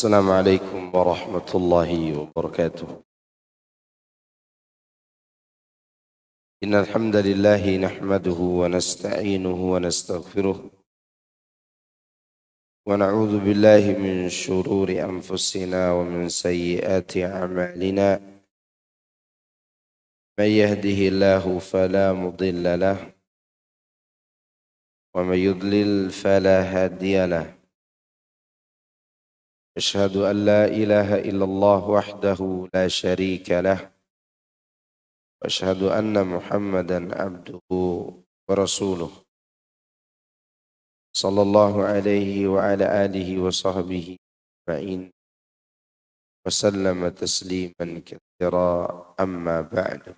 السلام عليكم ورحمة الله وبركاته. إن الحمد لله نحمده ونستعينه ونستغفره ونعوذ بالله من شرور أنفسنا ومن سيئات أعمالنا. من يهده الله فلا مضل له ومن يضلل فلا هادي له. أشهد أن لا إله إلا الله وحده لا شريك له وأشهد أن محمدا عبده ورسوله صلى الله عليه وعلى آله وصحبه أجمعين وسلم تسليما كثيرا. أما بعد،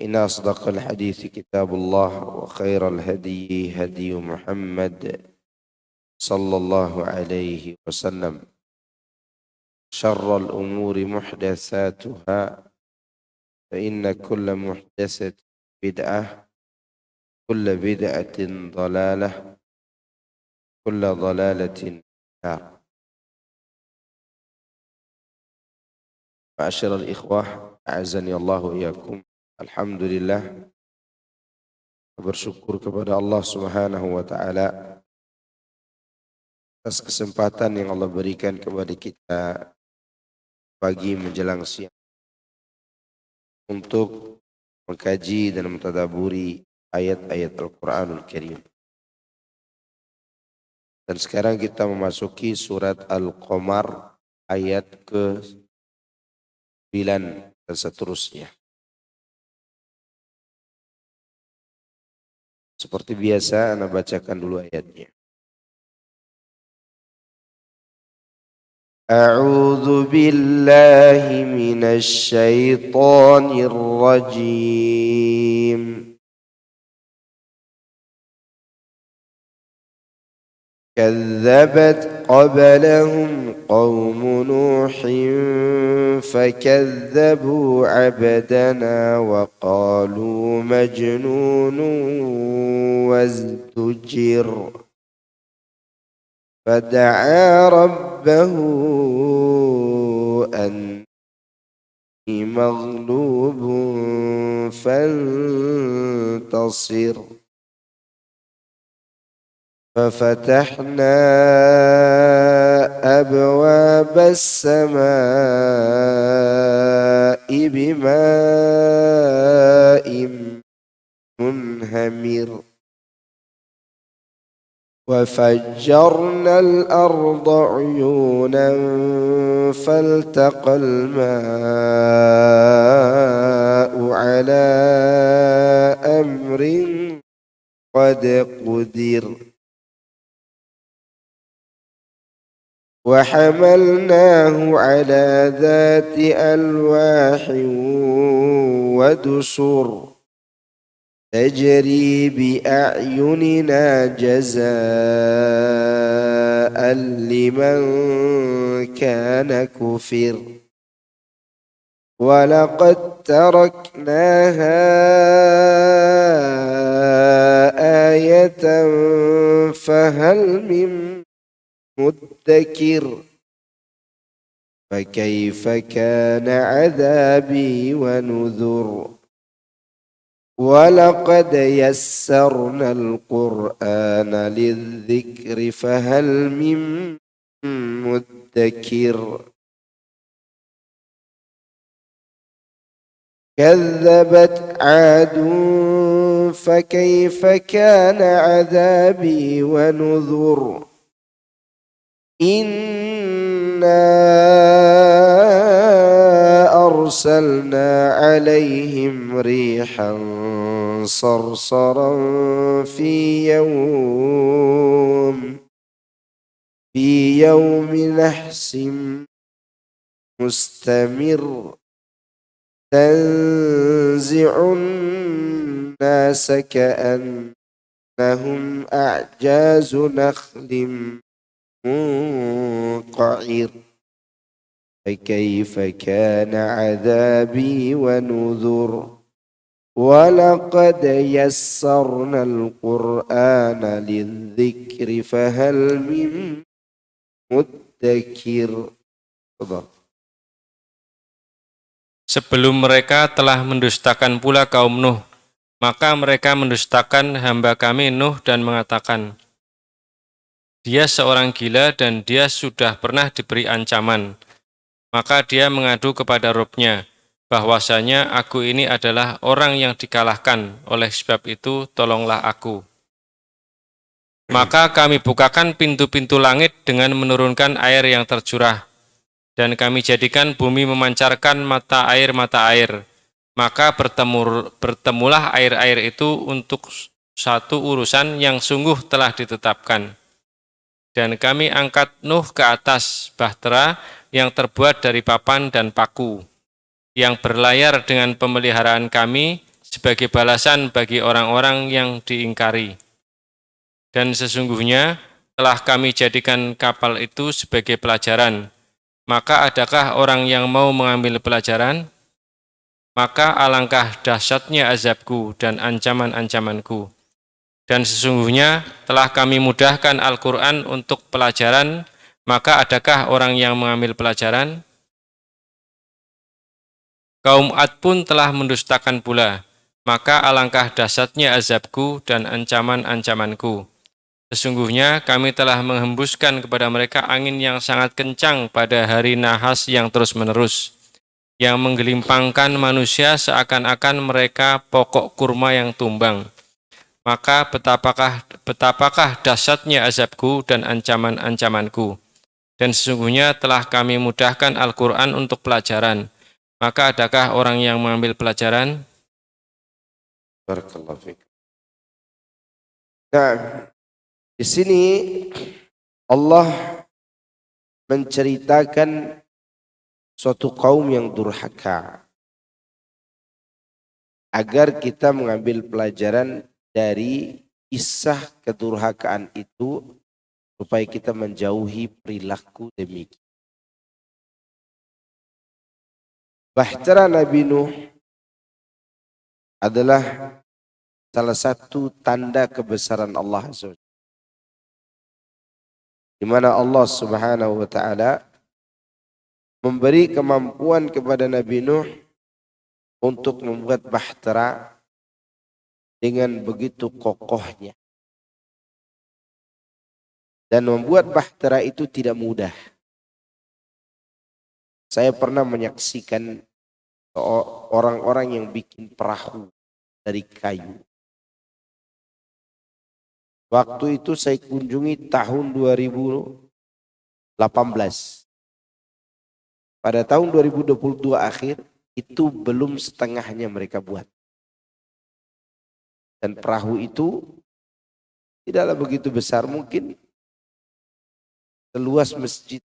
إن أصدق الحديث كتاب الله وخير الهدي هدي محمد صلى الله عليه وسلم. شر الأمور محدثاتها فإن كل محدثة بدعة كل بدعة ضلالة كل ضلالة في النار. Ma'asyiral ikhwah, a'azani Allah wa iyyakum. Alhamdulillah, bersyukur kepada Allah Subhanahu wa taala atas kesempatan yang Allah berikan kepada kita pagi menjelang siang untuk mengkaji dan mentadaburi ayat-ayat Al-Qur'anul Karim. Dan sekarang kita memasuki surat Al-Qamar ayat ke-9 dan seterusnya. Seperti biasa, ana bacakan dulu ayatnya. A'udzu billahi minasy syaithanir rajim. كذبت قبلهم قوم نوح فكذبوا عبدنا وقالوا مجنون وازدجر فدعا ربه أني مغلوب فانتصر ففتحنا أبواب السماء بماء منهمر وفجرنا الأرض عيونا فالتقى الماء على أمر قد قدر وحملناه على ذات ألواح ودسر تجري بأعيننا جزاء لمن كان كفر ولقد تركناها آية فهل من مدكر فكيف كان عذابي ونذر ولقد يسرنا القرآن للذكر فهل من مدكر كذبت عاد فكيف كان عذابي ونذر إنا أرسلنا عليهم ريحا صرصرا في يوم نحس مستمر تنزع الناس كأنهم أعجاز نخل منقعر فكيف كان عذابي ونذر ولقد يسرنا القرآن للذكر فهل من muddakir. Tafadhal. Sebelum mereka telah mendustakan pula kaum Nuh, maka mereka mendustakan hamba kami Nuh dan mengatakan, dia seorang gila dan dia sudah pernah diberi ancaman. Maka dia mengadu kepada Rabb-Nya, bahwasanya aku ini adalah orang yang dikalahkan, oleh sebab itu tolonglah aku. Maka kami bukakan pintu-pintu langit dengan menurunkan air yang tercurah, dan kami jadikan bumi memancarkan mata air. Maka bertemulah air-air itu untuk satu urusan yang sungguh telah ditetapkan. Dan kami angkat Nuh ke atas bahtera yang terbuat dari papan dan paku, yang berlayar dengan pemeliharaan kami sebagai balasan bagi orang-orang yang diingkari. Dan sesungguhnya telah kami jadikan kapal itu sebagai pelajaran. Maka adakah orang yang mau mengambil pelajaran? Maka alangkah dahsyatnya azabku dan ancaman-ancamanku. Dan sesungguhnya telah kami mudahkan Al-Quran untuk pelajaran, maka adakah orang yang mengambil pelajaran? Kaum Ad pun telah mendustakan pula, maka alangkah dahsyatnya azabku dan ancaman-ancamanku. Sesungguhnya kami telah menghembuskan kepada mereka angin yang sangat kencang pada hari nahas yang terus-menerus, yang menggelimpangkan manusia seakan-akan mereka pokok kurma yang tumbang. Maka betapakah dahsyatnya azabku dan ancaman-ancamanku. Dan sesungguhnya telah kami mudahkan Al-Quran untuk pelajaran. Maka adakah orang yang mengambil pelajaran? Barakallahu fiik. Nah, di sini Allah menceritakan suatu kaum yang durhaka agar kita mengambil pelajaran dari kisah kedurhakaan itu supaya kita menjauhi perilaku demikian. Bahtera Nabi Nuh adalah salah satu tanda kebesaran Allah SWT, di mana Allah Subhanahu wa taala memberi kemampuan kepada Nabi Nuh untuk membuat bahtera dengan begitu kokohnya. Dan membuat bahtera itu tidak mudah. Saya pernah menyaksikan orang-orang yang bikin perahu dari kayu. Waktu itu saya kunjungi tahun 2018. Pada tahun 2022 akhir, itu belum setengahnya mereka buat. Dan perahu itu tidaklah begitu besar, mungkin seluas masjid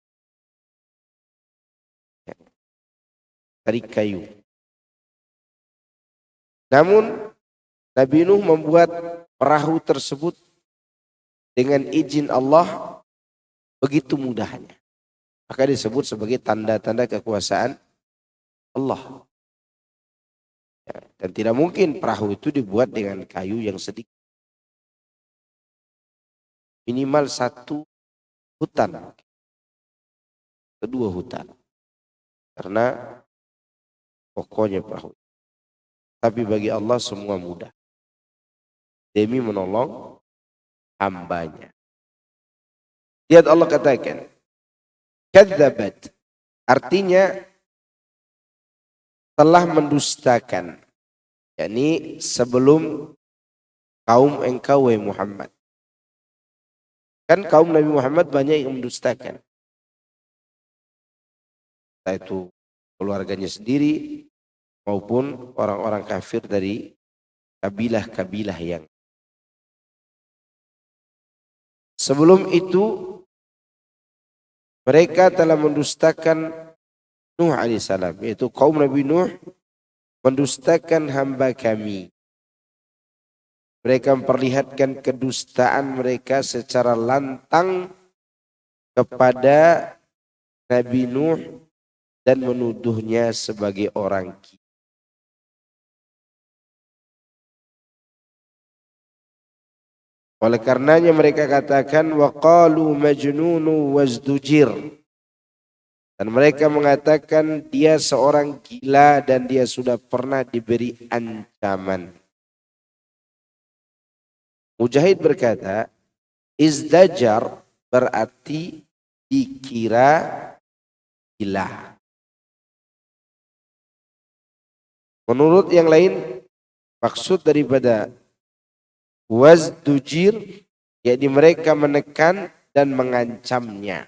dari kayu. Namun Nabi Nuh membuat perahu tersebut dengan izin Allah begitu mudahnya. Maka disebut sebagai tanda-tanda kekuasaan Allah. Dan tidak mungkin perahu itu dibuat dengan kayu yang sedikit. Minimal satu hutan, kedua hutan. Karena pokoknya perahu. Tapi bagi Allah semua mudah. Demi menolong hambanya. Lihat Allah katakan, kadzabat, artinya telah mendustakan. yakni sebelum kaum engkau wahai Muhammad. Kan kaum Nabi Muhammad banyak yang mendustakan. Entah itu keluarganya sendiri maupun orang-orang kafir dari kabilah-kabilah yang sebelum itu mereka telah mendustakan Nuh alaihissalam, yaitu kaum Nabi Nuh mendustakan hamba kami. Mereka memperlihatkan kedustaan mereka secara lantang kepada Nabi Nuh dan menuduhnya sebagai orang gila. Oleh karenanya mereka katakan waqalu majnunu wazdujir. Dan mereka mengatakan dia seorang gila dan dia sudah pernah diberi ancaman. Mujahid berkata, izdajar berarti dikira gila. Menurut yang lain, maksud daripada wazdujir, yakni mereka menekan dan mengancamnya.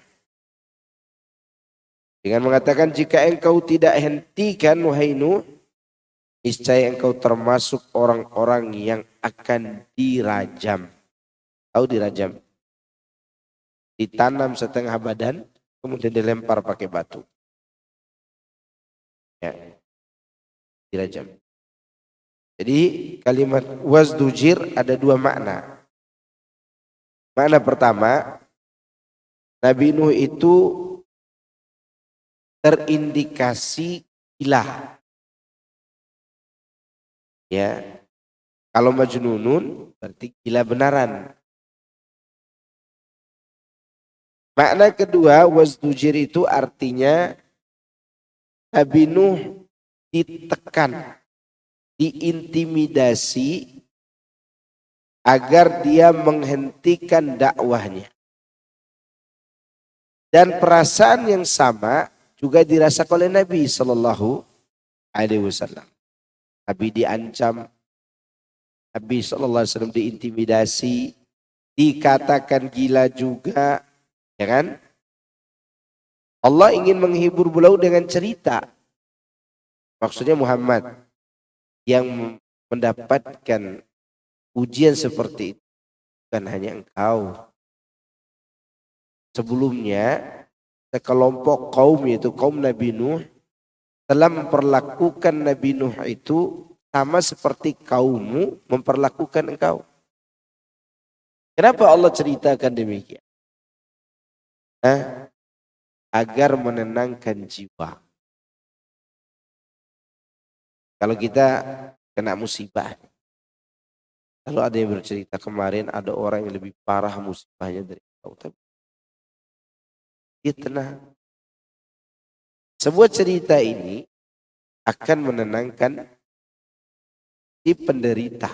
Dengan mengatakan jika engkau tidak hentikan wahai Nuh, niscaya engkau termasuk orang-orang yang akan dirajam. Tahu dirajam? Ditanam setengah badan, kemudian dilempar pakai batu. Ya, dirajam. Jadi kalimat wazdujir ada dua makna. Makna pertama, Nabi Nuh itu terindikasi gila. Ya, kalau majnunun berarti gila benaran. Makna kedua, wazdujir itu artinya Nabi Nuh ditekan, diintimidasi agar dia menghentikan dakwahnya. Dan perasaan yang sama juga dirasakan oleh Nabi Sallallahu Alaihi Wasallam. Nabi diancam, Nabi Sallallahu Alaihi Wasallam diintimidasi, dikatakan gila juga, ya kan? Allah ingin menghibur beliau dengan cerita. Maksudnya Muhammad yang mendapatkan ujian seperti itu bukan hanya engkau. Sebelumnya sekelompok kaum yaitu kaum Nabi Nuh telah memperlakukan Nabi Nuh itu sama seperti kaummu memperlakukan engkau. Kenapa Allah ceritakan demikian? Agar menenangkan jiwa. Kalau kita kena musibah, kalau ada yang bercerita kemarin ada orang yang lebih parah musibahnya dari kau, tapi dia tenang. Sebuah cerita ini akan menenangkan si penderita.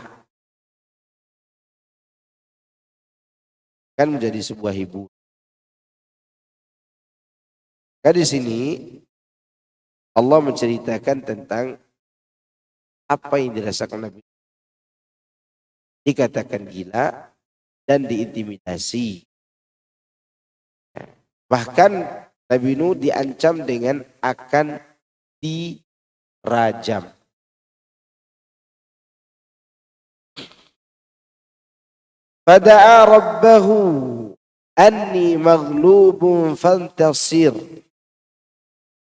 Kan menjadi sebuah hiburan. Nah, di sini Allah menceritakan tentang apa yang dirasakan Nabi. Dikatakan gila dan diintimidasi. Bahkan Nabi Nuh diancam dengan akan dirajam. Fada'a rabbahu anni maghlubun fantasir.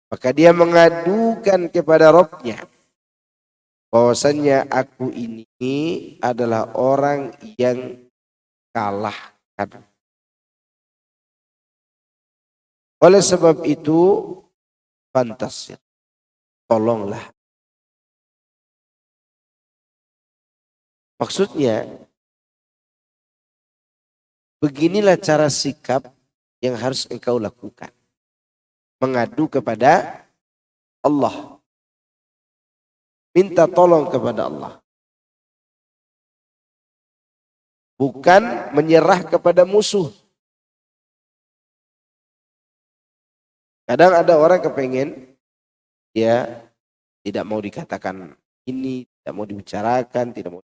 Maka dia mengadukan kepada Rabbnya bahwasannya aku ini adalah orang yang kalahkan. Oleh sebab itu fantasir, tolonglah. Maksudnya beginilah cara sikap yang harus engkau lakukan. Mengadu kepada Allah. Minta tolong kepada Allah. Bukan menyerah kepada musuh. Kadang ada orang kepengen dia tidak mau dikatakan ini, tidak mau dibicarakan, tidak mau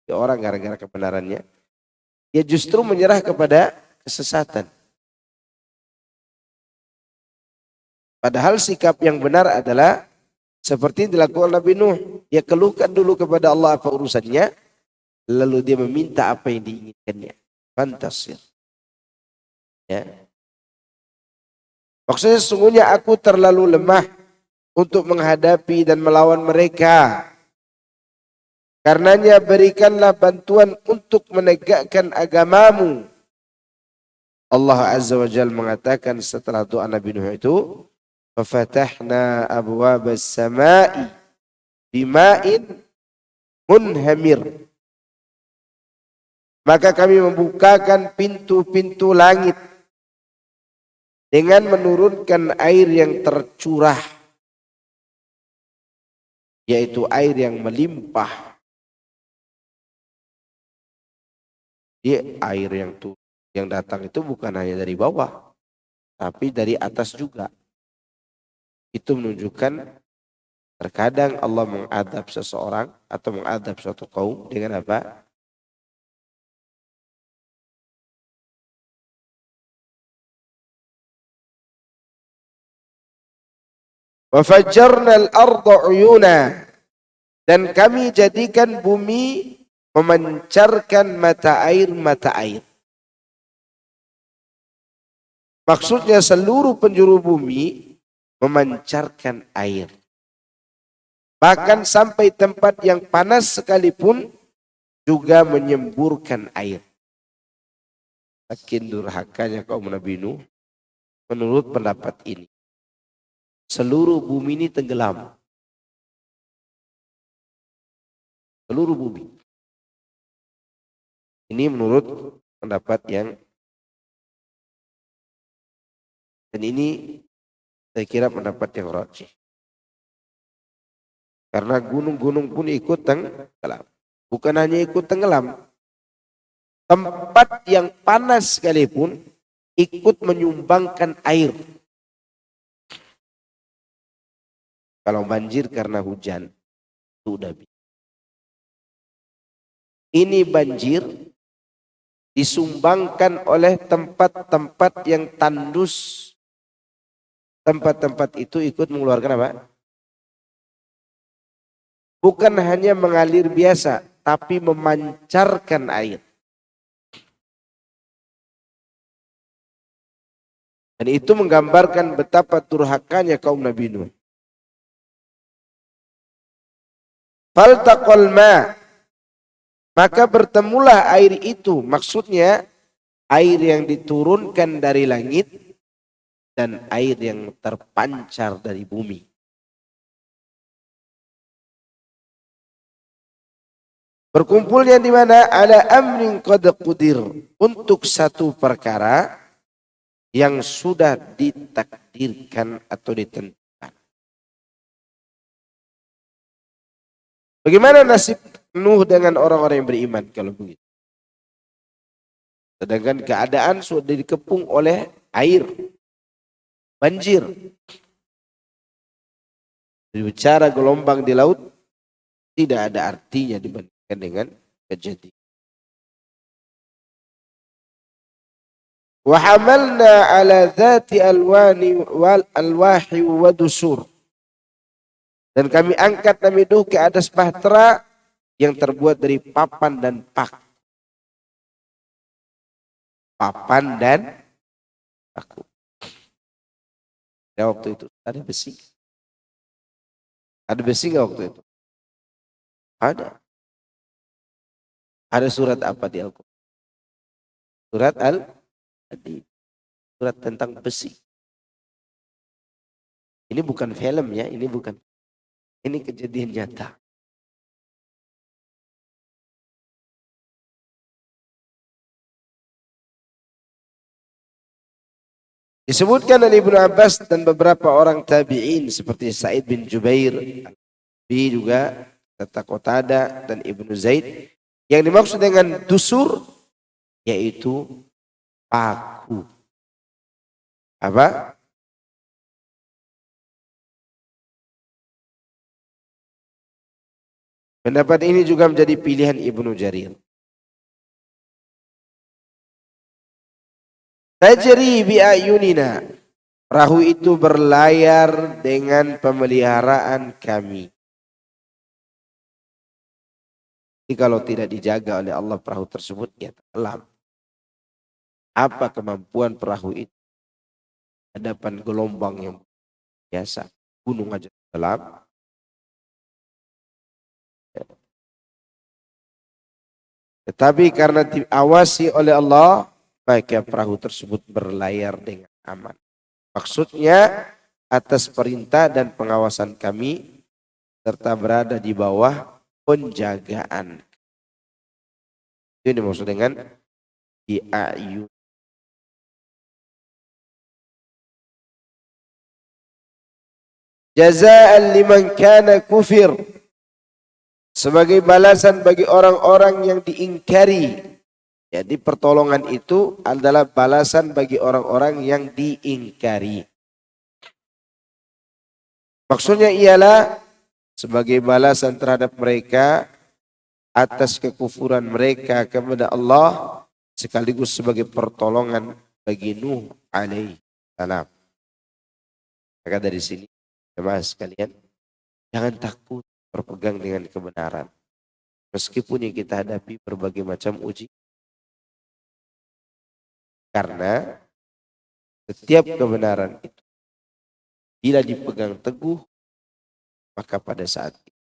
di orang gara-gara kebenarannya. Dia justru menyerah kepada kesesatan. Padahal sikap yang benar adalah seperti dilakukan Nabi Nuh. Dia keluhkan dulu kepada Allah apa urusannya. Lalu dia meminta apa yang diinginkannya. Fantasir. Ya. Maksudnya sesungguhnya aku terlalu lemah untuk menghadapi dan melawan mereka. Karenanya berikanlah bantuan untuk menegakkan agamamu. Allah Azza wa Jalla mengatakan setelah doa Nabi Nuh itu, فَفَتَحْنَا أَبْوَابَ السَّمَاءِ بِمَاءٍ مُنْهَمِرٍ. Maka kami membukakan pintu-pintu langit dengan menurunkan air yang tercurah, yaitu air yang melimpah. Dia air yang datang itu bukan hanya dari bawah, tapi dari atas juga. Itu menunjukkan terkadang Allah mengadab seseorang atau mengadab suatu kaum dengan apa? Wa fajjarna al-ardha uyuna, dan kami jadikan bumi memancarkan mata air. Maksudnya seluruh penjuru bumi memancarkan air. Bahkan sampai tempat yang panas sekalipun juga menyemburkan air. Saking durhakanya kaum Nabi Nuh, menurut pendapat ini, seluruh bumi ini tenggelam. Seluruh bumi. Ini menurut pendapat yang, dan ini saya kira pendapat yang rajih. Karena gunung-gunung pun ikut tenggelam. Bukan hanya ikut tenggelam, tempat yang panas sekalipun ikut menyumbangkan air. Kalau banjir karena hujan, sudah. Ini banjir disumbangkan oleh tempat-tempat yang tandus. Tempat-tempat itu ikut mengeluarkan apa? Bukan hanya mengalir biasa, tapi memancarkan air. Dan itu menggambarkan betapa durhakanya kaum Nabi Nuh. Faltaqal ma, maka bertemulah air itu, maksudnya air yang diturunkan dari langit dan air yang terpancar dari bumi. Berkumpulnya di mana? Ala amrin qad qudir, untuk satu perkara yang sudah ditakdirkan atau ditentukan. Bagaimana nasib Nuh dengan orang-orang yang beriman kalau begitu? Sedangkan keadaan sudah dikepung oleh air, banjir. Bicara gelombang di laut tidak ada artinya dibandingkan dengan kejadian. Wa hamalna ala dzati alwahi wa dusur. Dan kami angkat Nabi Nuh ke atas bahtera yang terbuat dari papan dan pak. Papan dan paku. Ya, waktu itu ada besi. Ada besi nggak waktu itu? Ada. Ada surat apa di Al-Quran? Surat Al-Hadid. Surat tentang besi. Ini bukan film ya, ini bukan. Ini kejadian nyata. Disebutkan oleh Ibnu Abbas dan beberapa orang tabi'in seperti Sa'id bin Jubair, Bi juga, serta Qatadah dan Ibnu Zaid. Yang dimaksud dengan dusur yaitu paku. Apa? Pendapat ini juga menjadi pilihan Ibnu Jarir. Tajri bi ayunina, perahu itu berlayar dengan pemeliharaan kami. Jadi kalau tidak dijaga oleh Allah perahu tersebut, ya tenggelam. Apa kemampuan perahu itu? Hadapan gelombang yang biasa, gunung aja tenggelam. Tetapi karena diawasi oleh Allah, maka perahu tersebut berlayar dengan aman. Maksudnya atas perintah dan pengawasan kami serta berada di bawah penjagaan. Itu yang dimaksud dengan bi a'yun. Jazaan liman kana kufir, sebagai balasan bagi orang-orang yang diingkari. Jadi pertolongan itu adalah balasan bagi orang-orang yang diingkari. Maksudnya ialah sebagai balasan terhadap mereka atas kekufuran mereka kepada Allah, sekaligus sebagai pertolongan bagi Nuh alaihi salam. Maka dari sini jemaah sekalian, jangan takut berpegang dengan kebenaran. Meskipun yang kita hadapi berbagai macam uji. Karena setiap kebenaran itu bila dipegang teguh, maka pada saat itu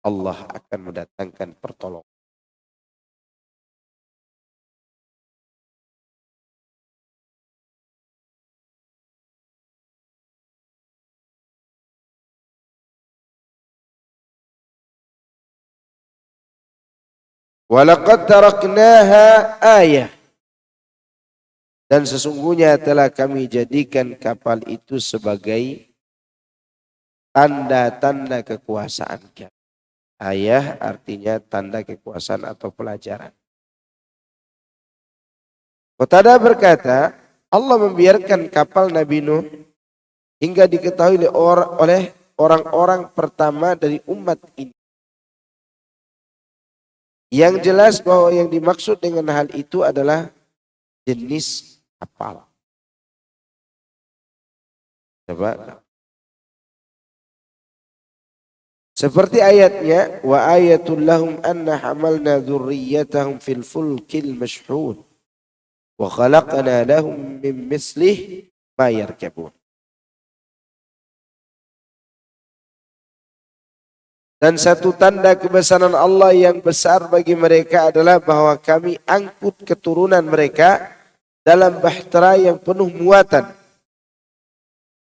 Allah akan mendatangkan pertolongan. Walaqad taraknaha ayah. Dan sesungguhnya telah kami jadikan kapal itu sebagai tanda-tanda kekuasaan kami. Ayah artinya tanda kekuasaan atau pelajaran. Qatadah berkata, Allah membiarkan kapal Nabi Nuh hingga diketahui oleh orang-orang pertama dari umat ini. Yang jelas bahwa yang dimaksud dengan hal itu adalah jenis kapal. Coba. Seperti ayatnya, wa ayatul lahum anna hamalna dzurriyyatahum fil fulkil mashhun wa khalaqna lahum min mislih ma yarkabun. Dan satu tanda kebesaran Allah yang besar bagi mereka adalah bahwa kami angkut keturunan mereka dalam bahtera yang penuh muatan.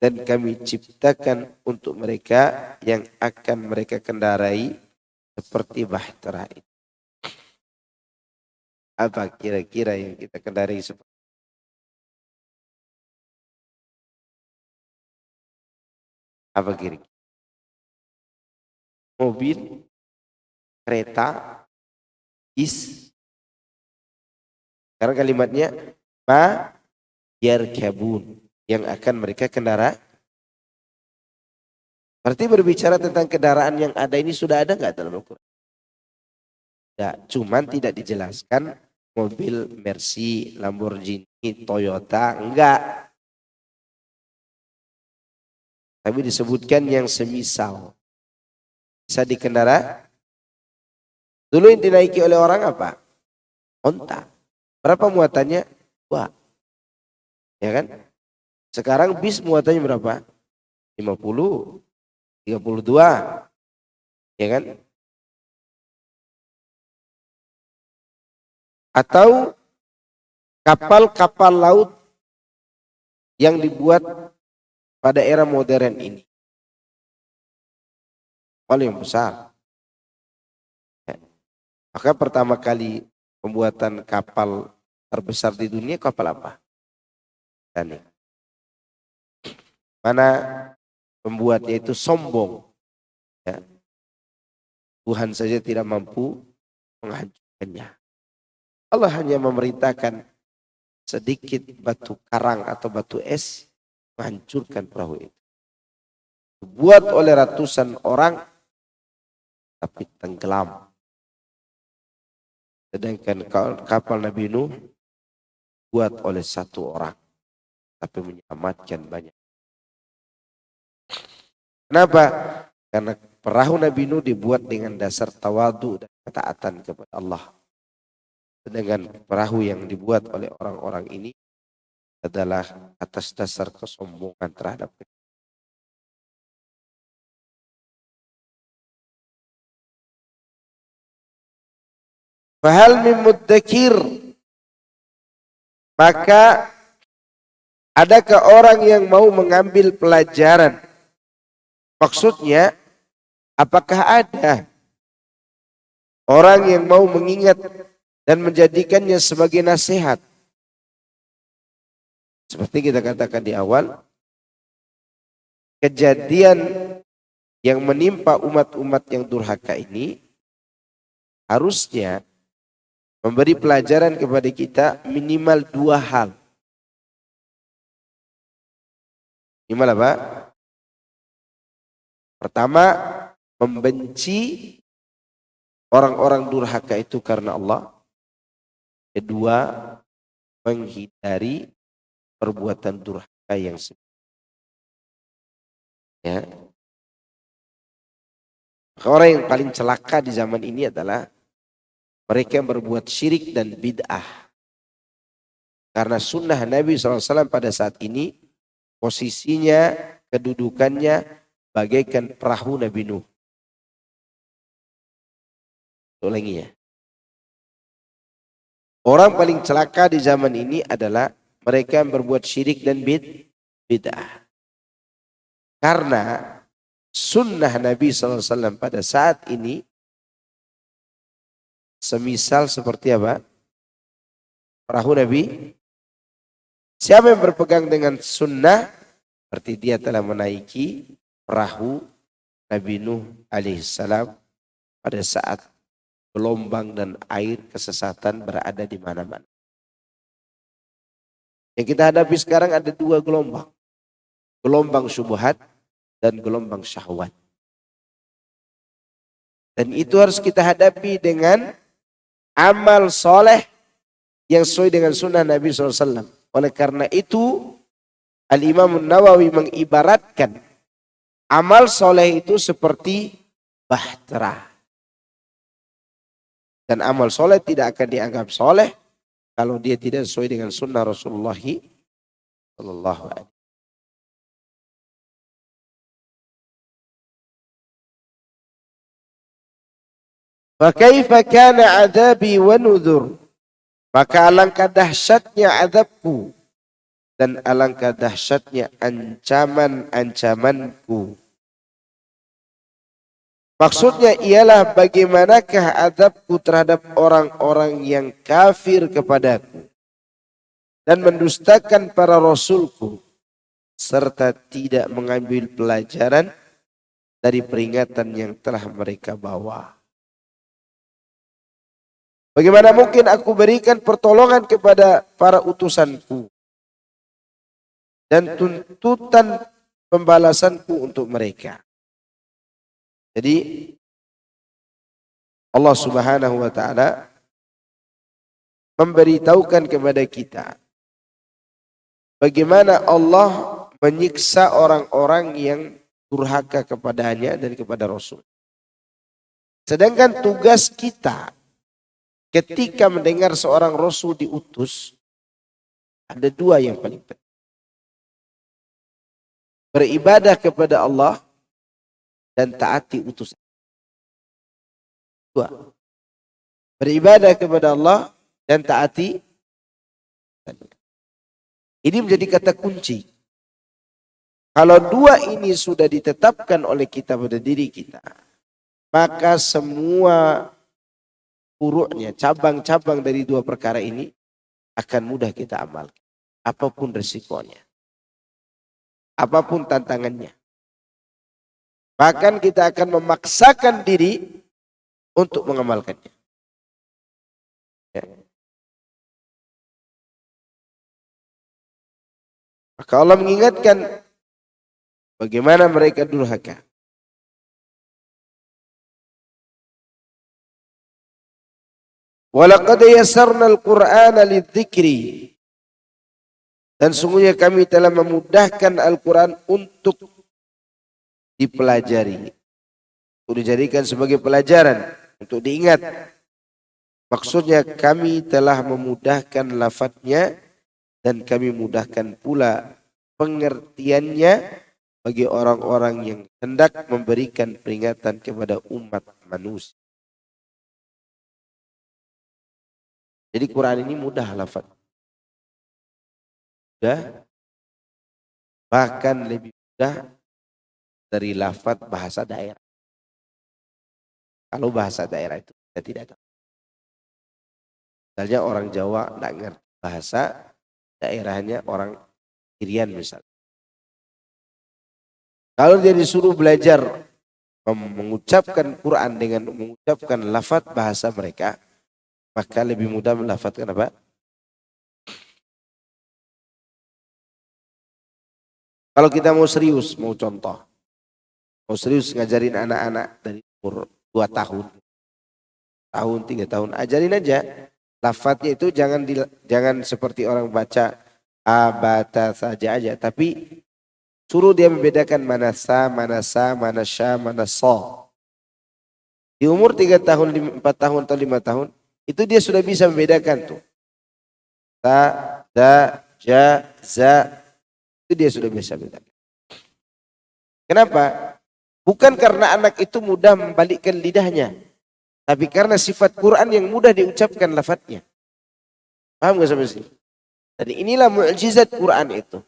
Dan kami ciptakan untuk mereka yang akan mereka kendarai seperti bahtera itu. Apa kira-kira yang kita kendarai seperti? Apa kira-kira? Mobil, kereta, bis. Karena kalimatnya ma yarkabun, yang akan mereka kendara. Berarti berbicara tentang kendaraan yang ada ini sudah ada nggak dalam Al-Quran? Ya, cuman tidak dijelaskan mobil Mercy, Lamborghini, Toyota, enggak. Tapi disebutkan yang semisal. Bisa dikendara. Dulu yang dinaiki oleh orang apa? Onta. Berapa muatannya? 2. Ya kan? Sekarang bis muatannya berapa? 50, 32. Ya kan? Atau kapal-kapal laut yang dibuat pada era modern ini. Kapal yang besar. Ya. Maka pertama kali pembuatan kapal terbesar di dunia kapal apa? Titanic. Mana pembuatnya itu sombong. Ya. Tuhan saja tidak mampu menghancurkannya. Allah hanya memerintahkan sedikit batu karang atau batu es menghancurkan perahu itu. Dibuat oleh ratusan orang tapi tenggelam. Sedangkan kapal Nabi Nuh buat oleh 1 orang tapi menyelamatkan banyak. Kenapa? Karena perahu Nabi Nuh dibuat dengan dasar tawadu dan ketaatan kepada Allah. Sedangkan perahu yang dibuat oleh orang-orang ini adalah atas dasar kesombongan terhadap kita. Fahal min muddakir, maka adakah orang yang mau mengambil pelajaran? Maksudnya, apakah ada orang yang mau mengingat dan menjadikannya sebagai nasihat. Seperti kita katakan di awal, kejadian yang menimpa umat-umat yang durhaka ini harusnya memberi pelajaran kepada kita minimal dua hal. Minimal apa? Pertama, membenci orang-orang durhaka itu karena Allah. Kedua, menghindari perbuatan durhaka yang ya. Orang yang paling celaka di zaman ini adalah mereka yang berbuat syirik dan bid'ah. Karena sunnah Nabi SAW pada saat ini posisinya, kedudukannya bagaikan perahu Nabi Nuh. Ulangi ya. Orang paling celaka di zaman ini adalah mereka yang berbuat syirik dan bid'ah. Karena sunnah Nabi SAW pada saat ini semisal seperti apa? Perahu Nabi. Siapa yang berpegang dengan sunnah, berarti dia telah menaiki perahu Nabi Nuh alaihissalam pada saat gelombang dan air kesesatan berada di mana-mana. Yang kita hadapi sekarang ada dua gelombang. Gelombang syubhat dan gelombang syahwat. Dan itu harus kita hadapi dengan amal soleh yang sesuai dengan sunnah Nabi SAW. Oleh karena itu, Al-Imam Nawawi mengibaratkan amal soleh itu seperti bahtera. Dan amal soleh tidak akan dianggap soleh kalau dia tidak sesuai dengan sunnah Rasulullah sallallahu alaihi wasallam. Fa kaifa kana adzabi wa nudhur? Maka alangkah dahsyatnya azabku dan alangkah dahsyatnya ancaman-ancamanku. Maksudnya ialah bagaimanakah azabku terhadap orang-orang yang kafir kepadaku dan mendustakan para rasulku serta tidak mengambil pelajaran dari peringatan yang telah mereka bawa. Bagaimana mungkin aku berikan pertolongan kepada para utusanku dan tuntutan pembalasanku untuk mereka. Jadi Allah Subhanahu wa taala memberitahukan kepada kita bagaimana Allah menyiksa orang-orang yang durhaka kepadanya dan kepada Rasul. Sedangkan tugas kita ketika mendengar seorang Rasul diutus, ada dua yang paling penting. Beribadah kepada Allah dan taati utusan. Dua. Beribadah kepada Allah dan taati. Ini menjadi kata kunci. Kalau dua ini sudah ditetapkan oleh kita pada diri kita, maka semua furu'nya, cabang-cabang dari dua perkara ini akan mudah kita amalkan. Apapun resikonya. Apapun tantangannya. Bahkan kita akan memaksakan diri untuk mengamalkannya. Ya. Maka Allah mengingatkan bagaimana mereka durhaka. Walaqad yassarna al-Qur'ana lidzikri. Dan sungguhnya kami telah memudahkan Al-Quran untuk dipelajari. Untuk dijadikan sebagai pelajaran. Untuk diingat. Maksudnya kami telah memudahkan lafadznya. Dan kami mudahkan pula pengertiannya bagi orang-orang yang hendak memberikan peringatan kepada umat manusia. Jadi Quran ini mudah lafaz. Mudah. Bahkan lebih mudah dari lafaz bahasa daerah. Kalau bahasa daerah itu kita tidak tahu. Misalnya orang Jawa tidak ngerti bahasa daerahnya orang Irian misalnya. Kalau dia disuruh belajar mengucapkan Quran dengan mengucapkan lafaz bahasa mereka, maka lebih mudah melafazkan apa? Kalau kita mau serius, mau contoh, mau serius ngajarin anak-anak dari umur 2 tahun, 3 tahun, ajarin aja. Lafadznya itu jangan seperti orang baca abata saja aja, tapi suruh dia membedakan mana sa, mana sa, mana sya, mana so. Di umur 3 tahun, 4 tahun atau 5 tahun, itu dia sudah bisa membedakan tuh. Sa, da, ja, za, itu dia sudah bisa bedakan. Kenapa? Bukan karena anak itu mudah membalikkan lidahnya, tapi karena sifat Quran yang mudah diucapkan lafadznya. Paham gak sampai sini? Dan inilah mukjizat Quran itu.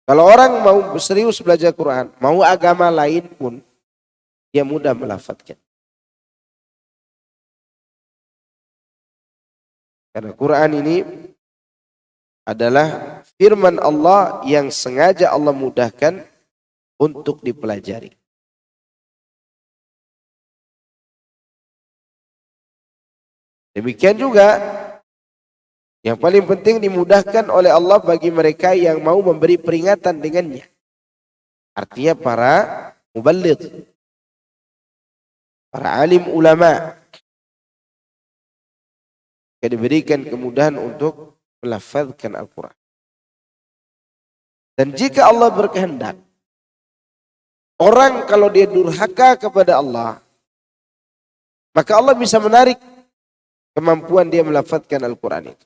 Kalau orang mau serius belajar Quran, mau agama lain pun, dia mudah melafadzkan. Karena Quran ini adalah firman Allah yang sengaja Allah mudahkan untuk dipelajari. Demikian juga yang paling penting dimudahkan oleh Allah bagi mereka yang mau memberi peringatan dengannya. Artinya para muballigh, para alim ulama, yang diberikan kemudahan untuk melafazkan Al-Quran. Dan jika Allah berkehendak, orang kalau dia durhaka kepada Allah, maka Allah bisa menarik kemampuan dia melafazkan Al-Quran itu.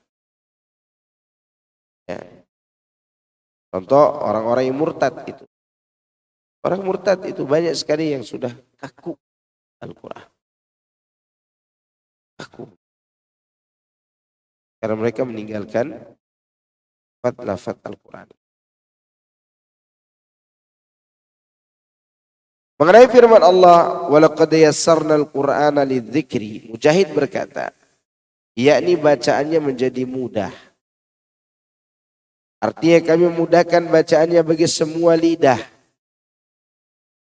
Ya. Contoh orang-orang yang murtad itu. Orang murtad itu banyak sekali yang sudah kaku Al-Quran. Kaku. Karena mereka meninggalkan lafaz Al-Quran. Mengenai firman Allah, walaqad yassarnal Qur'ana lidzikri, Mujahid berkata, yakni bacaannya menjadi mudah. Artinya kami memudahkan bacaannya bagi semua lidah.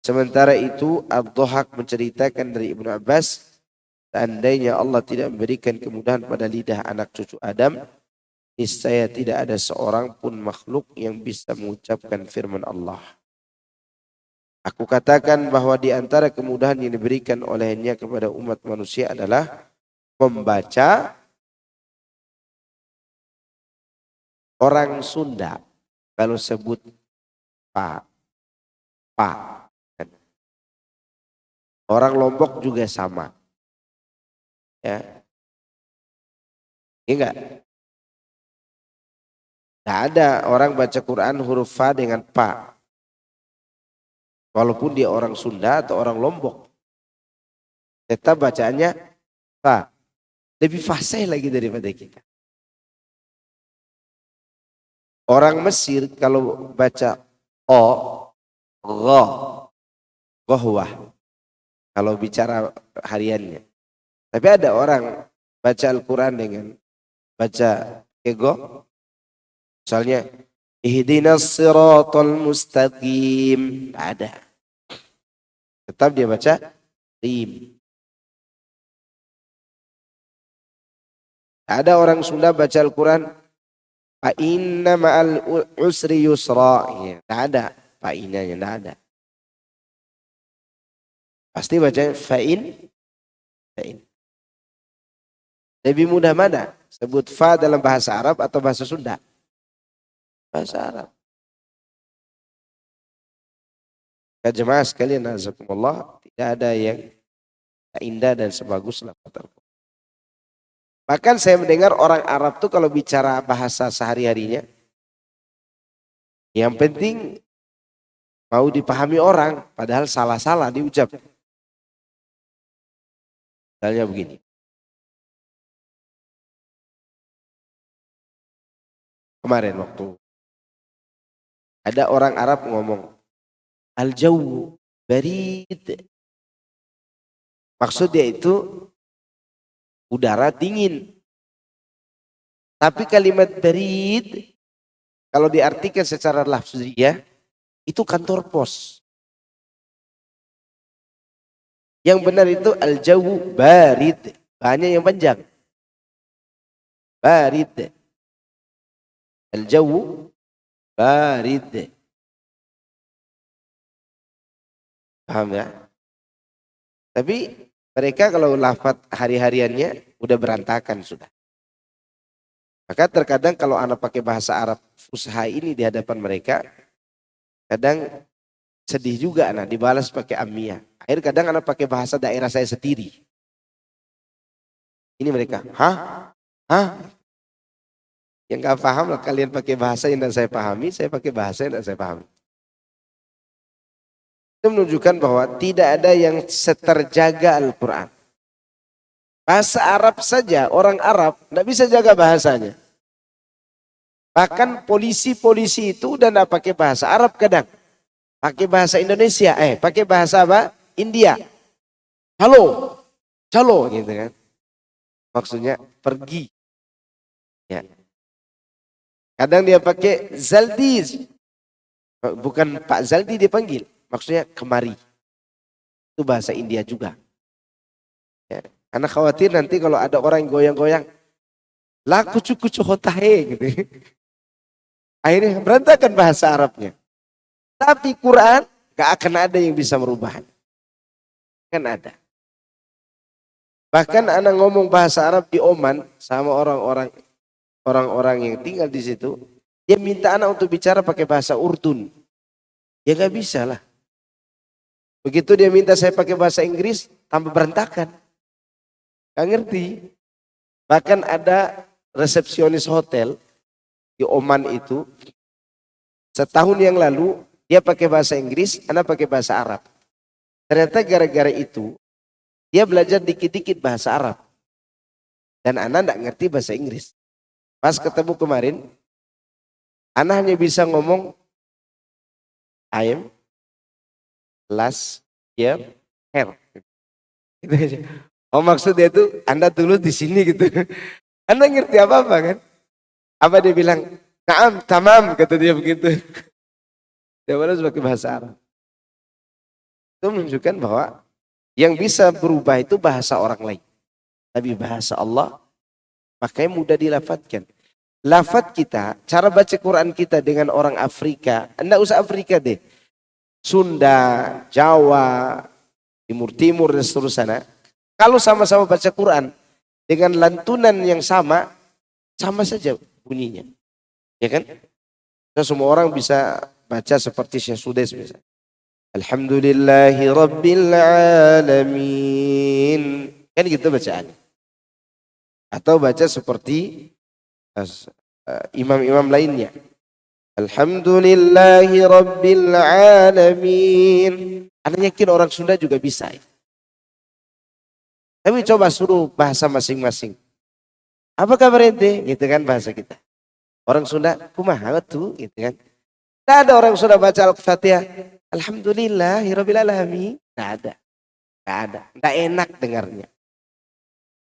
Sementara itu, Ad-Dhahak menceritakan dari Ibnu Abbas, seandainya Allah tidak memberikan kemudahan pada lidah anak cucu Adam, niscaya tidak ada seorang pun makhluk yang bisa mengucapkan firman Allah. Aku katakan bahwa di antara kemudahan yang diberikan olehnya kepada umat manusia adalah membaca. Orang Sunda kalau sebut pak, orang Lombok juga sama, ya, enggak ada orang baca Quran huruf fa dengan pa. Walaupun dia orang Sunda atau orang Lombok, tetap bacaannya fa. Lebih fasih lagi daripada kita. Orang Mesir kalau baca o, gho, gohwah. Kalau bicara hariannya. Tapi ada orang baca Al-Quran dengan baca ego. Misalnya, ihdinas siratal mustaqim. Tidak ada. Tetap dia baca rim. Ada orang Sunda baca Al-Quran, fa inna ma'al usri yusra. Ya, tidak ada. Fa innanya tidak ada. Pasti baca fa'in. Lebih mudah mana? Sebut fa dalam bahasa Arab atau bahasa Sunda? Bahasa Arab. Jemaah sekalian, azakumullah, tidak ada yang indah dan sebagus lafaz Al-Quran. Bahkan saya mendengar orang Arab tuh kalau bicara bahasa sehari-harinya, yang penting mau dipahami orang, padahal salah-salah diucap. Misalnya begini. Kemarin waktu ada orang Arab ngomong, al-jawu barid. Maksud dia itu udara dingin. Tapi kalimat barid kalau diartikan secara lafziyah itu kantor pos. Yang benar itu al-jawu barid. Banyak yang panjang. Barid. Al-jawu barid. Paham ya? Tapi mereka kalau lafaz hari-hariannya udah berantakan sudah. Maka terkadang kalau anak pakai bahasa Arab fusha ini di hadapan mereka, kadang sedih juga anak dibalas pakai amiyah. Akhir kadang anak pakai bahasa daerah saya sendiri. Ini mereka, hah? Yang gak paham lah kalian pakai bahasa yang tidak saya pahami, saya pakai bahasa yang tidak saya pahami. Itu menunjukkan bahwa tidak ada yang seterjaga Al-Quran. Bahasa Arab saja, orang Arab tidak bisa jaga bahasanya. Bahkan polisi-polisi itu udah tidak pakai bahasa Arab kadang. Pakai bahasa Indonesia, pakai bahasa apa? India. Halo, gitu kan. Maksudnya pergi. Ya. Kadang dia pakai Zaldi. Bukan Pak Zaldi dia panggil. Maksudnya kemari. Itu bahasa India juga. Ya. Karena khawatir nanti kalau ada orang yang goyang-goyang. Lah kucu-kucu hotahe gitu. Akhirnya berantakan bahasa Arabnya. Tapi Quran gak akan ada yang bisa merubahnya. Kan ada. Bahkan anak ngomong bahasa Arab di Oman sama orang-orang yang tinggal di situ. Dia minta anak untuk bicara pakai bahasa Urdun. Ya gak bisa lah. Begitu dia minta saya pakai bahasa Inggris, tambah berantakan. Gak ngerti. Bahkan ada resepsionis hotel di Oman itu. Setahun yang lalu dia pakai bahasa Inggris, anak pakai bahasa Arab. Ternyata gara-gara itu dia belajar dikit-dikit bahasa Arab. Dan anak gak ngerti bahasa Inggris. Pas ketemu kemarin, anak hanya bisa ngomong I am last year hair. Gitu aja. Oh maksudnya itu Anda tulus di sini gitu. Anda ngerti apa-apa kan? Apa dia bilang? Naam, tamam, kata dia begitu. Dia harus pakai bahasa Arab. Itu menunjukkan bahwa yang bisa berubah itu bahasa orang lain. Tapi bahasa Allah, makanya mudah dilafadzkan. Lafadz kita, cara baca Quran kita dengan orang Afrika, enggak usah Afrika deh. Sunda, Jawa, Timur-Timur dan seterusnya. Kalau sama-sama baca Quran dengan lantunan yang sama saja bunyinya. Ya kan? Nah, semua orang bisa baca seperti Syekh Sudes misalnya. Alhamdulillahi Rabbil Alamin. Kan gitu bacaan. Atau baca seperti imam-imam lainnya. Alhamdulillahi Rabbil Alamin. Anda yakin orang Sunda juga bisa. Tapi coba suruh bahasa masing-masing. Apa kabar ente? Gitu kan bahasa kita. Orang Sunda, kumaha tuh? Gitu kan. Tidak ada orang Sunda baca Al-Fatihah. Alhamdulillahirabbil alamin. Tidak ada. Tidak ada. Tidak enak dengarnya.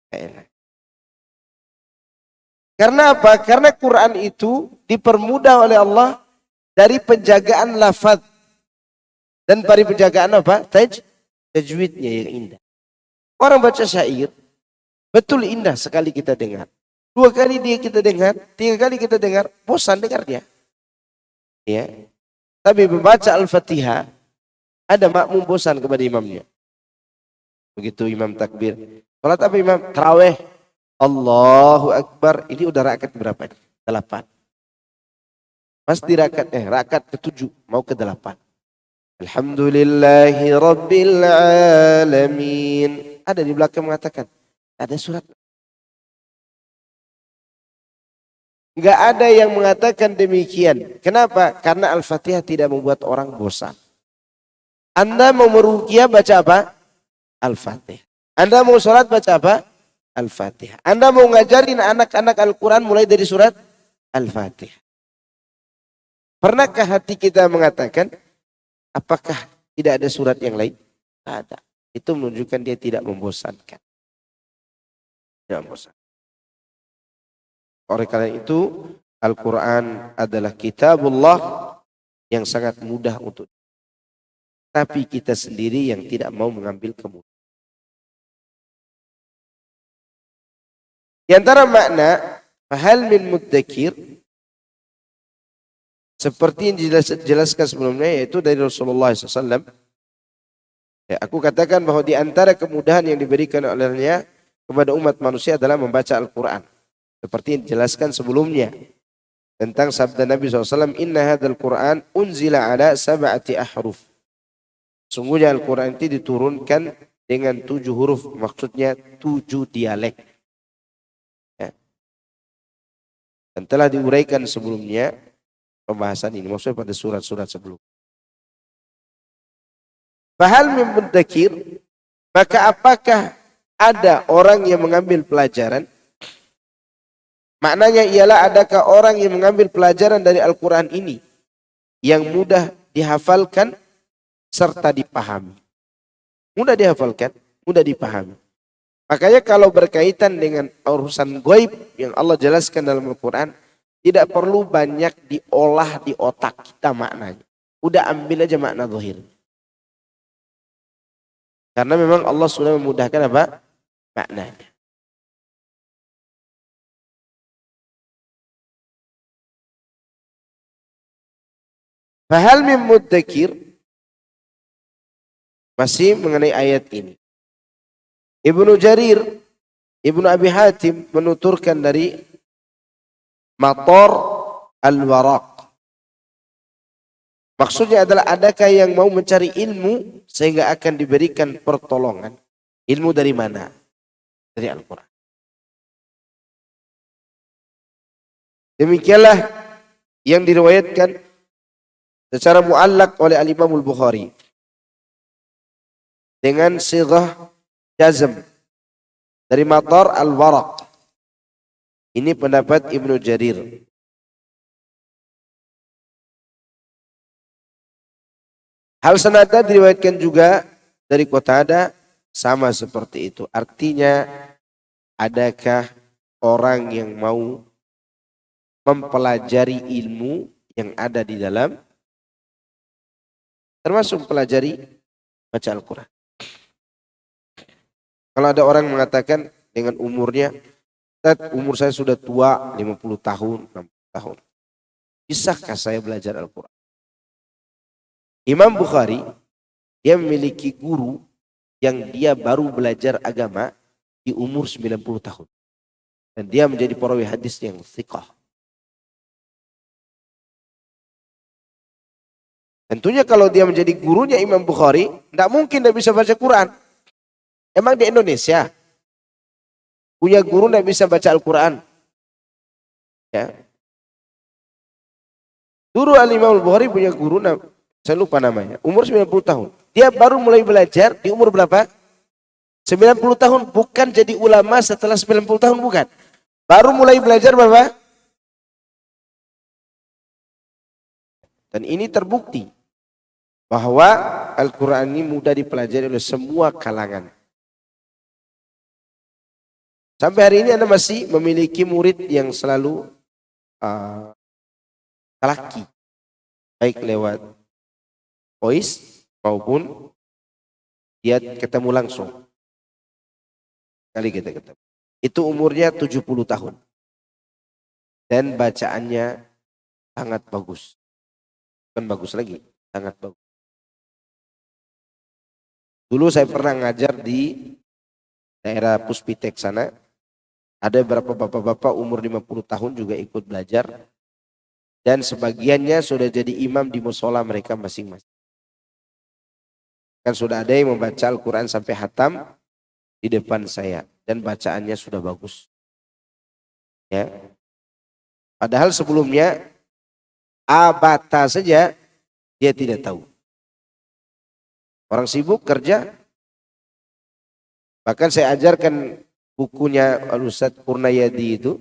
Tidak enak. Karena apa? Karena Quran itu dipermudah oleh Allah dari penjagaan lafaz. Dan dari penjagaan apa? Tajwidnya yang indah. Orang baca syair, betul indah sekali kita dengar. 2 kali dia kita dengar, 3 kali kita dengar, bosan dengarnya. Ya. Tapi membaca Al-Fatihah, ada makmum bosan kepada imamnya. Begitu imam takbir. Salat apa imam? Tarawih. Allahu Akbar. Ini udah rakaat berapa? 8. Pasti rakaat ke-7 mau ke-8. Alhamdulillahi Rabbil Alamin. Ada di belakang mengatakan ada surat. Enggak ada yang mengatakan demikian. Kenapa? Karena Al-Fatihah tidak membuat orang bosan. Anda mau meruqyah baca apa? Al-Fatihah. Anda mau sholat baca apa? Al-Fatihah. Anda mau ngajarin anak-anak Al-Quran mulai dari surat Al-Fatihah. Pernahkah hati kita mengatakan, apakah tidak ada surat yang lain? Tidak ada. Itu menunjukkan dia tidak membosankan. Ya, bosan. Oleh karena itu, Al-Quran adalah kitabullah yang sangat mudah untuk. Tapi kita sendiri yang tidak mau mengambil kemudahan. Di antara makna, fahal min muddakir, seperti yang dijelaskan sebelumnya, yaitu dari Rasulullah SAW. Ya, aku katakan bahwa di antara kemudahan yang diberikan olehnya kepada umat manusia adalah membaca Al-Quran. Seperti yang dijelaskan sebelumnya tentang sabda Nabi SAW, Inna hadal Quran unzila ala sab'ati ahruf. Sungguhnya Al-Quran itu diturunkan dengan 7 huruf, maksudnya 7 dialek. Ya. Dan telah diuraikan sebelumnya pembahasan ini, maksudnya pada surat-surat sebelum. Fahal min muddakir, maka apakah ada orang yang mengambil pelajaran? Maknanya ialah adakah orang yang mengambil pelajaran dari Al-Quran ini yang mudah dihafalkan serta dipahami. Mudah dihafalkan, mudah dipahami. Makanya kalau berkaitan dengan urusan gaib yang Allah jelaskan dalam Al-Quran, tidak perlu banyak diolah di otak kita maknanya. Udah ambil aja makna zahir. Karena memang Allah sudah memudahkan apa? Maknanya. Fahal min muddakir, masih mengenai ayat ini. Ibnu Jarir, Ibnu Abi Hatim menuturkan dari Matar al-Waraq. Maksudnya adalah adakah yang mau mencari ilmu sehingga akan diberikan pertolongan. Ilmu dari mana? Dari Al-Quran. Demikianlah yang diriwayatkan secara muallak oleh Al-Imam Al-Bukhari dengan sighah jazm dari Matar al-Waraq. Ini pendapat Ibnu Jarir. Hal senada diriwayatkan juga dari Qatadah, sama seperti itu. Artinya, adakah orang yang mau mempelajari ilmu yang ada di dalam, termasuk pelajari baca Al-Quran. Kalau ada orang mengatakan dengan umurnya, umur saya sudah tua, 50 tahun, 60 tahun. Bisakah saya belajar Al-Quran? Imam Bukhari, dia memiliki guru yang dia baru belajar agama di umur 90 tahun. Dan dia menjadi perawi hadis yang thiqah. Tentunya kalau dia menjadi gurunya Imam Bukhari, tidak mungkin dia bisa baca Quran. Emang di Indonesia punya guru tidak bisa baca Al-Quran? Ya. Dulu Imam Bukhari punya guru, saya lupa namanya, umur 90 tahun. Dia baru mulai belajar di umur berapa? 90 tahun, bukan jadi ulama setelah 90 tahun, bukan. Baru mulai belajar berapa? Dan ini terbukti bahwa Al-Quran ini mudah dipelajari oleh semua kalangan. Sampai hari ini Anda masih memiliki murid yang selalu laki, baik lewat voice maupun dia ketemu langsung. Kali kita ketemu. Itu umurnya 70 tahun. Dan bacaannya sangat bagus. Bukan bagus lagi, sangat bagus. Dulu saya pernah ngajar di daerah Puspitek sana. Ada beberapa bapak-bapak umur 50 tahun juga ikut belajar. Dan sebagiannya sudah jadi imam di musola mereka masing-masing. Kan sudah ada yang membaca Al-Quran sampai hatam di depan saya. Dan bacaannya sudah bagus. Ya. Padahal sebelumnya abata saja dia tidak tahu. Orang sibuk kerja. Bahkan saya ajarkan bukunya Al-Ustadz Kurnayadi itu,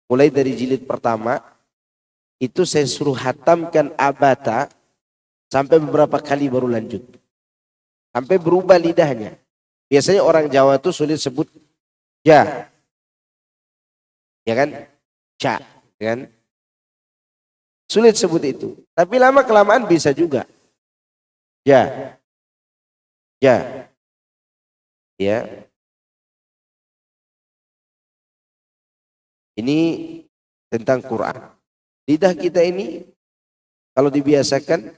mulai dari jilid pertama, itu saya suruh hatamkan abata sampai beberapa kali baru lanjut. Sampai berubah lidahnya. Biasanya orang Jawa itu sulit sebut ja. Ya kan? Ja, kan? Sulit sebut itu. Tapi lama kelamaan bisa juga. Ja, ja. Ya. Ini tentang Quran. Lidah kita ini kalau dibiasakan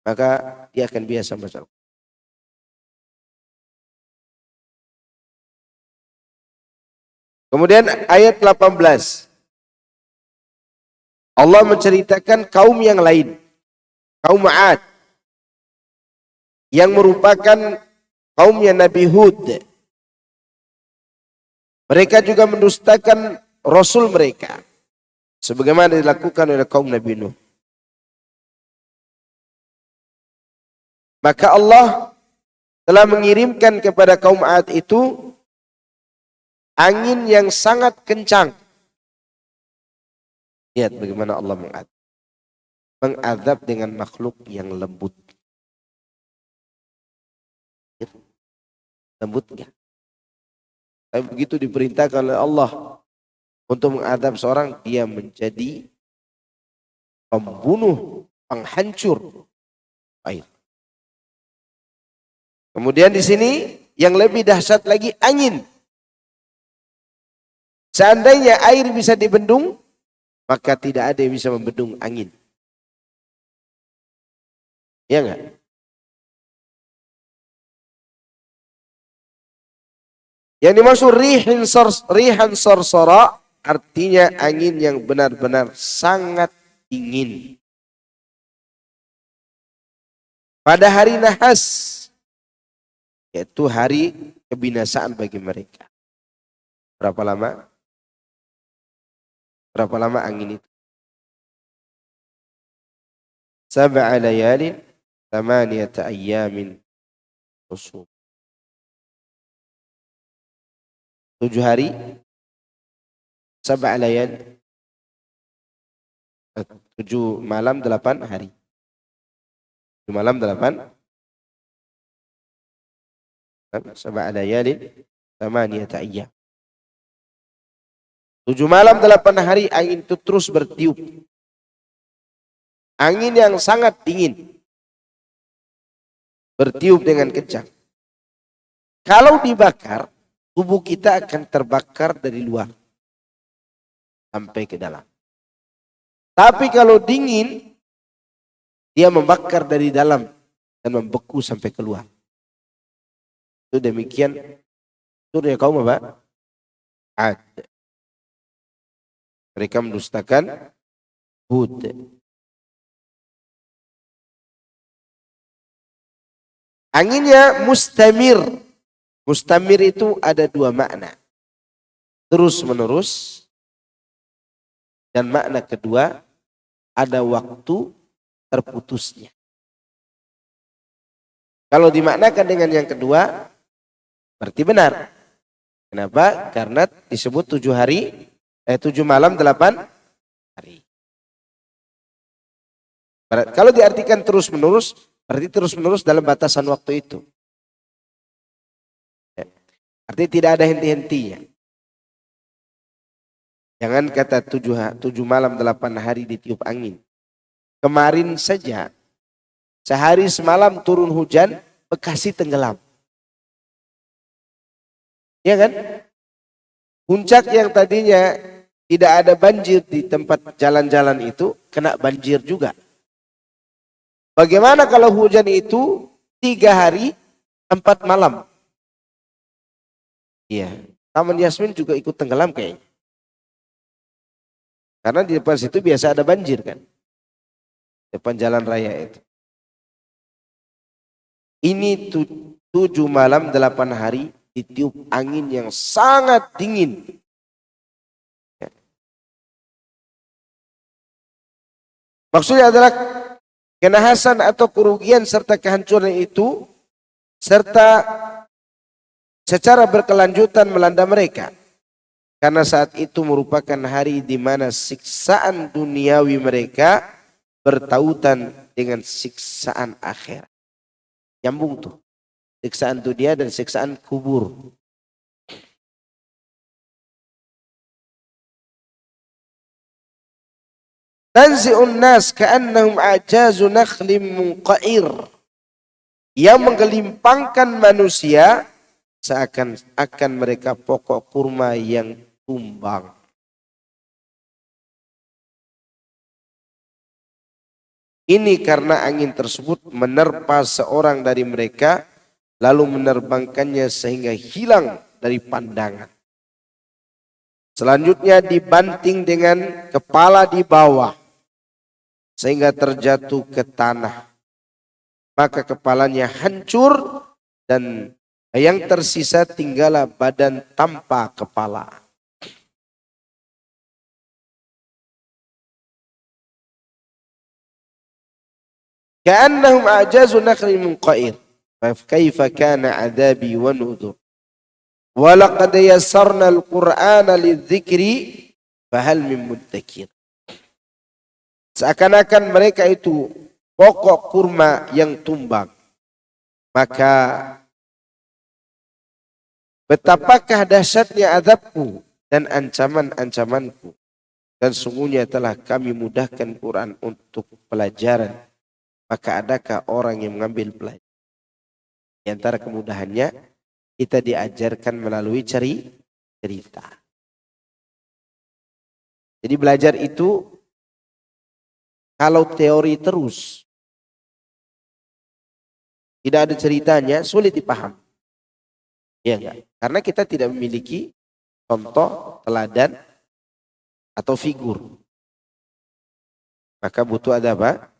maka dia akan biasa baca. Kemudian ayat 18. Allah menceritakan kaum yang lain. Kaum 'Ad yang merupakan kaumnya Nabi Hud. Mereka juga mendustakan Rasul mereka. Sebagaimana dilakukan oleh kaum Nabi Nuh. Maka Allah telah mengirimkan kepada kaum 'Ad itu angin yang sangat kencang. Lihat bagaimana Allah mengadab dengan makhluk yang lembut. Lembut ya. Tapi begitu diperintahkan oleh Allah untuk mengadab seorang, dia menjadi pembunuh, penghancur air. Kemudian di sini yang lebih dahsyat lagi angin. Seandainya air bisa dibendung, maka tidak ada yang bisa membendung angin. Ya enggak? Yang dimaksud rihan sorsora artinya angin yang benar-benar sangat dingin. Pada hari nahas, yaitu hari kebinasaan bagi mereka. Berapa lama? Berapa lama angin itu? 7 layalin 8 ayyamin husum. 7 hari 7 layal 7 malam 8 hari. 7 malam 8 7 layalin 8 ayyam. 7 malam 8 hari angin itu terus bertiup. Angin yang sangat dingin. Bertiup dengan kencang. Kalau dibakar, tubuh kita akan terbakar dari luar sampai ke dalam. Tapi kalau dingin, dia membakar dari dalam dan membeku sampai keluar. Itu demikian surya kaum apa? 'Ad. Mereka mendustakan Hud. Anginnya mustamir. Mustamir itu ada 2 makna. Terus menerus. Dan makna kedua, ada waktu terputusnya. Kalau dimaknakan dengan yang kedua, berarti benar. Kenapa? Karena disebut 7 malam 8 hari. Kalau diartikan terus menerus, berarti terus menerus dalam batasan waktu itu. Artinya tidak ada henti-hentinya. Jangan kata 7 malam 8 hari ditiup angin. Kemarin saja, sehari semalam turun hujan, Bekasi tenggelam. Ya kan? Puncak yang tadinya tidak ada banjir di tempat jalan-jalan itu, kena banjir juga. Bagaimana kalau hujan itu 3 hari, 4 malam? Iya. Taman Yasmin juga ikut tenggelam kayaknya. Karena di depan situ biasa ada banjir kan. Depan jalan raya itu. Ini 7 malam 8 hari ditiup angin yang sangat dingin. Ya. Maksudnya adalah kenahasan atau kerugian serta kehancuran itu serta secara berkelanjutan melanda mereka. Karena saat itu merupakan hari di mana siksaan duniawi mereka bertautan dengan siksaan akhirat. Nyambung tuh. Siksaan dunia dan siksaan kubur. Tanzi'un nas ka'annahum ajazu nakhlim munqair. Yang menggelimpangkan manusia seakan-akan mereka pokok kurma yang tumbang. Ini karena angin tersebut menerpa seorang dari mereka lalu menerbangkannya sehingga hilang dari pandangan. Selanjutnya dibanting dengan kepala di bawah sehingga terjatuh ke tanah. Maka kepalanya hancur dan yang tersisa tinggallah badan tanpa kepala. Ka'annahum a'jazu nakhlin munqair. Kaifa kana 'adzabi wa nudhur. Wa laqad yassarna al-Qur'ana lidzikri fahal min muddakir. Seakan-akan mereka itu pokok kurma yang tumbang. Maka betapakah dahsyatnya azabku dan ancaman-ancamanku. Dan sungguhnya telah kami mudahkan Quran untuk pelajaran. Maka adakah orang yang mengambil pelajaran? Di antara kemudahannya, kita diajarkan melalui cerita. Jadi belajar itu, kalau teori terus, tidak ada ceritanya, sulit dipaham. Ya enggak? Karena kita tidak memiliki contoh, teladan, atau figur. Maka butuh ada apa?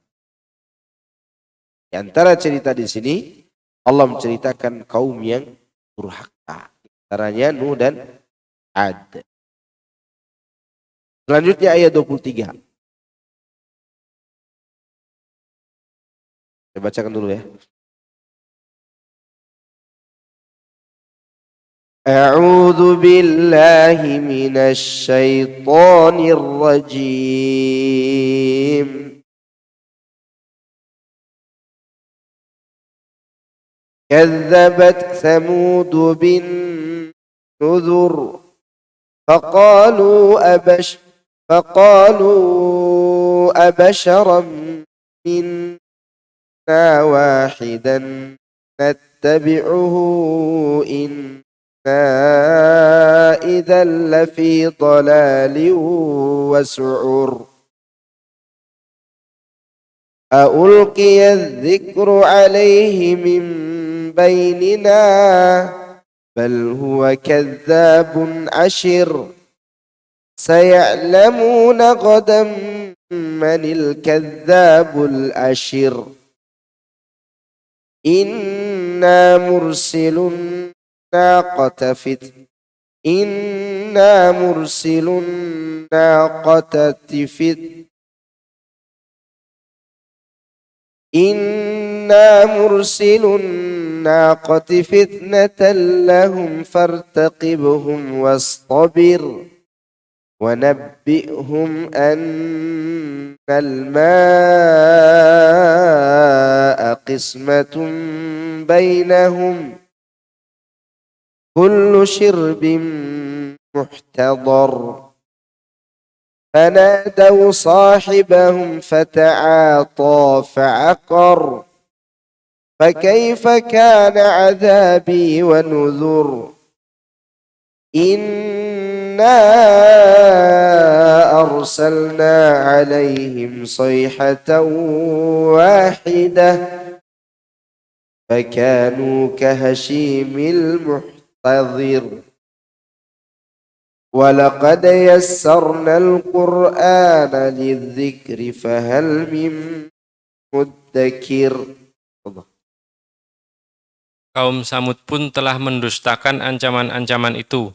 Di antara cerita di sini, Allah menceritakan kaum yang durhaka. Antaranya Nuh dan Ad. Selanjutnya ayat 23. Saya bacakan dulu ya. A'udzu billahi minasy syaithanir rajim. كذبت ثمود بالنذر فقالوا أبشرا منا واحدا نتبعه إنا إذا لفي ضلال وسعر ألقي الذكر عليه من بيننا بل هو كذاب أشر سيعلمون غدا من الكذاب الأشر إنا مرسل الناقة فتنة لهم فارتقبهم واصطبر ونبئهم أن الماء قسمة بينهم كل شرب محتضر فنادوا صاحبهم فتعاطى فعقر فكيف كان عذابي ونذر إنا أرسلنا عليهم صيحة واحدة فكانوا كهشيم المحتضر ولقد يسرنا القرآن للذكر فهل من مدكر. Kaum Samud pun telah mendustakan ancaman-ancaman itu.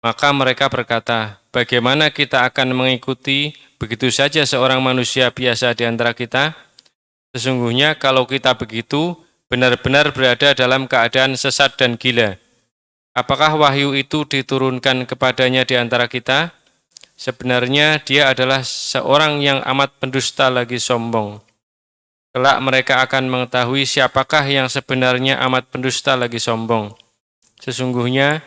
Maka mereka berkata, bagaimana kita akan mengikuti begitu saja seorang manusia biasa di antara kita? Sesungguhnya kalau kita begitu, benar-benar berada dalam keadaan sesat dan gila. Apakah wahyu itu diturunkan kepadanya di antara kita? Sebenarnya dia adalah seorang yang amat pendusta lagi sombong. Kelak mereka akan mengetahui siapakah yang sebenarnya amat pendusta lagi sombong. Sesungguhnya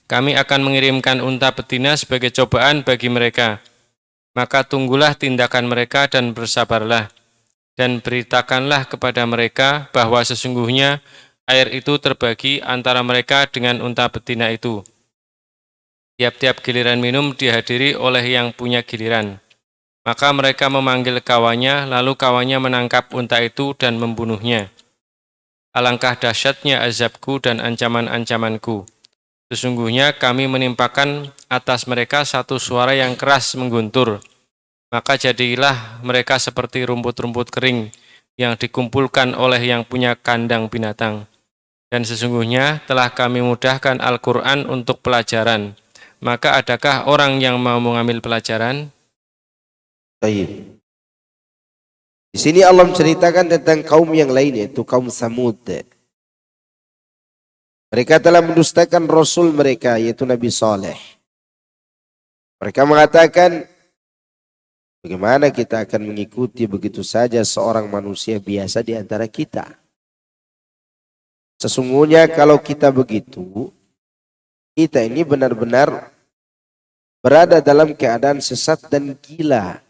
kami akan mengirimkan unta betina sebagai cobaan bagi mereka. Maka tunggulah tindakan mereka dan bersabarlah. Dan beritakanlah kepada mereka bahwa sesungguhnya air itu terbagi antara mereka dengan unta betina itu. Tiap-tiap giliran minum dihadiri oleh yang punya giliran. Maka mereka memanggil kawannya, lalu kawannya menangkap unta itu dan membunuhnya. Alangkah dahsyatnya azabku dan ancaman-ancamanku. Sesungguhnya kami menimpakan atas mereka satu suara yang keras mengguntur. Maka jadilah mereka seperti rumput-rumput kering yang dikumpulkan oleh yang punya kandang binatang. Dan sesungguhnya telah kami mudahkan Al-Quran untuk pelajaran. Maka adakah orang yang mau mengambil pelajaran? Baik. Di sini Allah menceritakan tentang kaum yang lain, yaitu kaum Samud. Mereka telah mendustakan Rasul mereka, yaitu Nabi Saleh. Mereka mengatakan, bagaimana kita akan mengikuti begitu saja seorang manusia biasa di antara kita? Sesungguhnya kalau kita begitu, kita ini benar-benar berada dalam keadaan sesat dan gila.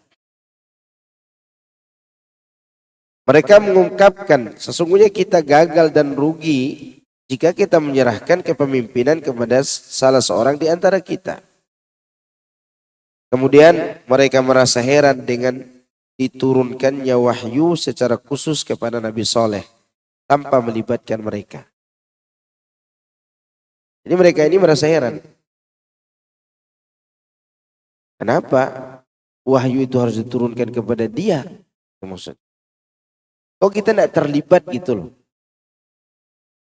Mereka mengungkapkan, sesungguhnya kita gagal dan rugi jika kita menyerahkan kepemimpinan kepada salah seorang di antara kita. Kemudian mereka merasa heran dengan diturunkannya wahyu secara khusus kepada Nabi Saleh tanpa melibatkan mereka. Jadi mereka ini merasa heran. Kenapa wahyu itu harus diturunkan kepada dia? Maksud, kok kita tidak terlibat gitu loh.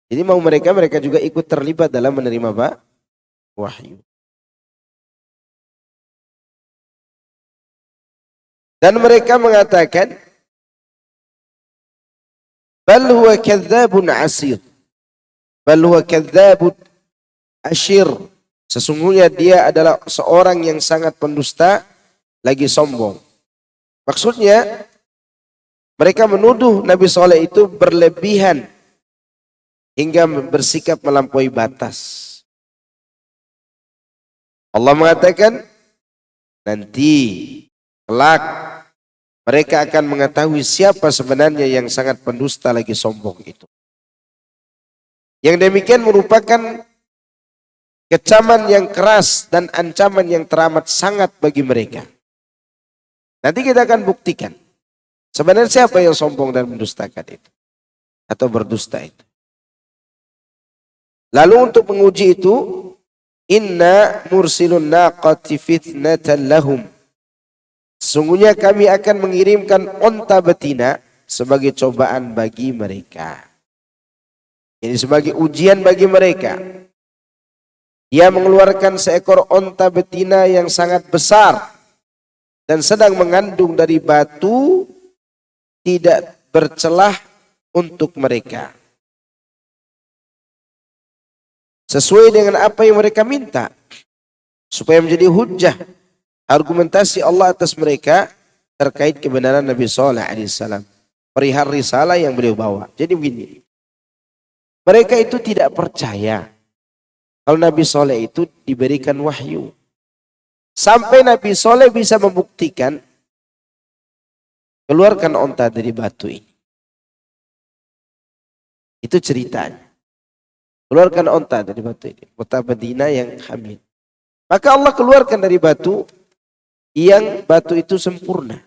Jadi mau mereka juga ikut terlibat dalam menerima apa? Wahyu. Dan mereka mengatakan, bal huwa kadzdzabun asir. Bal huwa kadzdzabun asyir. Sesungguhnya dia adalah seorang yang sangat pendusta lagi sombong. Maksudnya mereka menuduh Nabi Saleh itu berlebihan hingga bersikap melampaui batas. Allah mengatakan nanti kelak mereka akan mengetahui siapa sebenarnya yang sangat pendusta lagi sombong itu. Yang demikian merupakan kecaman yang keras dan ancaman yang teramat sangat bagi mereka. Nanti kita akan buktikan sebenarnya siapa yang sombong dan mendustakan itu atau berdusta itu. Lalu untuk menguji itu, inna mursilun naqati fitnatan lahum. Sesungguhnya kami akan mengirimkan onta betina sebagai cobaan bagi mereka. Ini sebagai ujian bagi mereka. Dia mengeluarkan seekor onta betina yang sangat besar dan sedang mengandung dari batu tidak bercelah untuk mereka. Sesuai dengan apa yang mereka minta. Supaya menjadi hujjah. Argumentasi Allah atas mereka terkait kebenaran Nabi Saleh alaihissalam. Perihal risalah yang beliau bawa. Jadi begini. Mereka itu tidak percaya kalau Nabi Saleh itu diberikan wahyu. Sampai Nabi Saleh bisa membuktikan keluarkan onta dari batu ini. Itu ceritanya. Keluarkan onta dari batu ini. Onta betina yang hamil. Maka Allah keluarkan dari batu yang batu itu sempurna.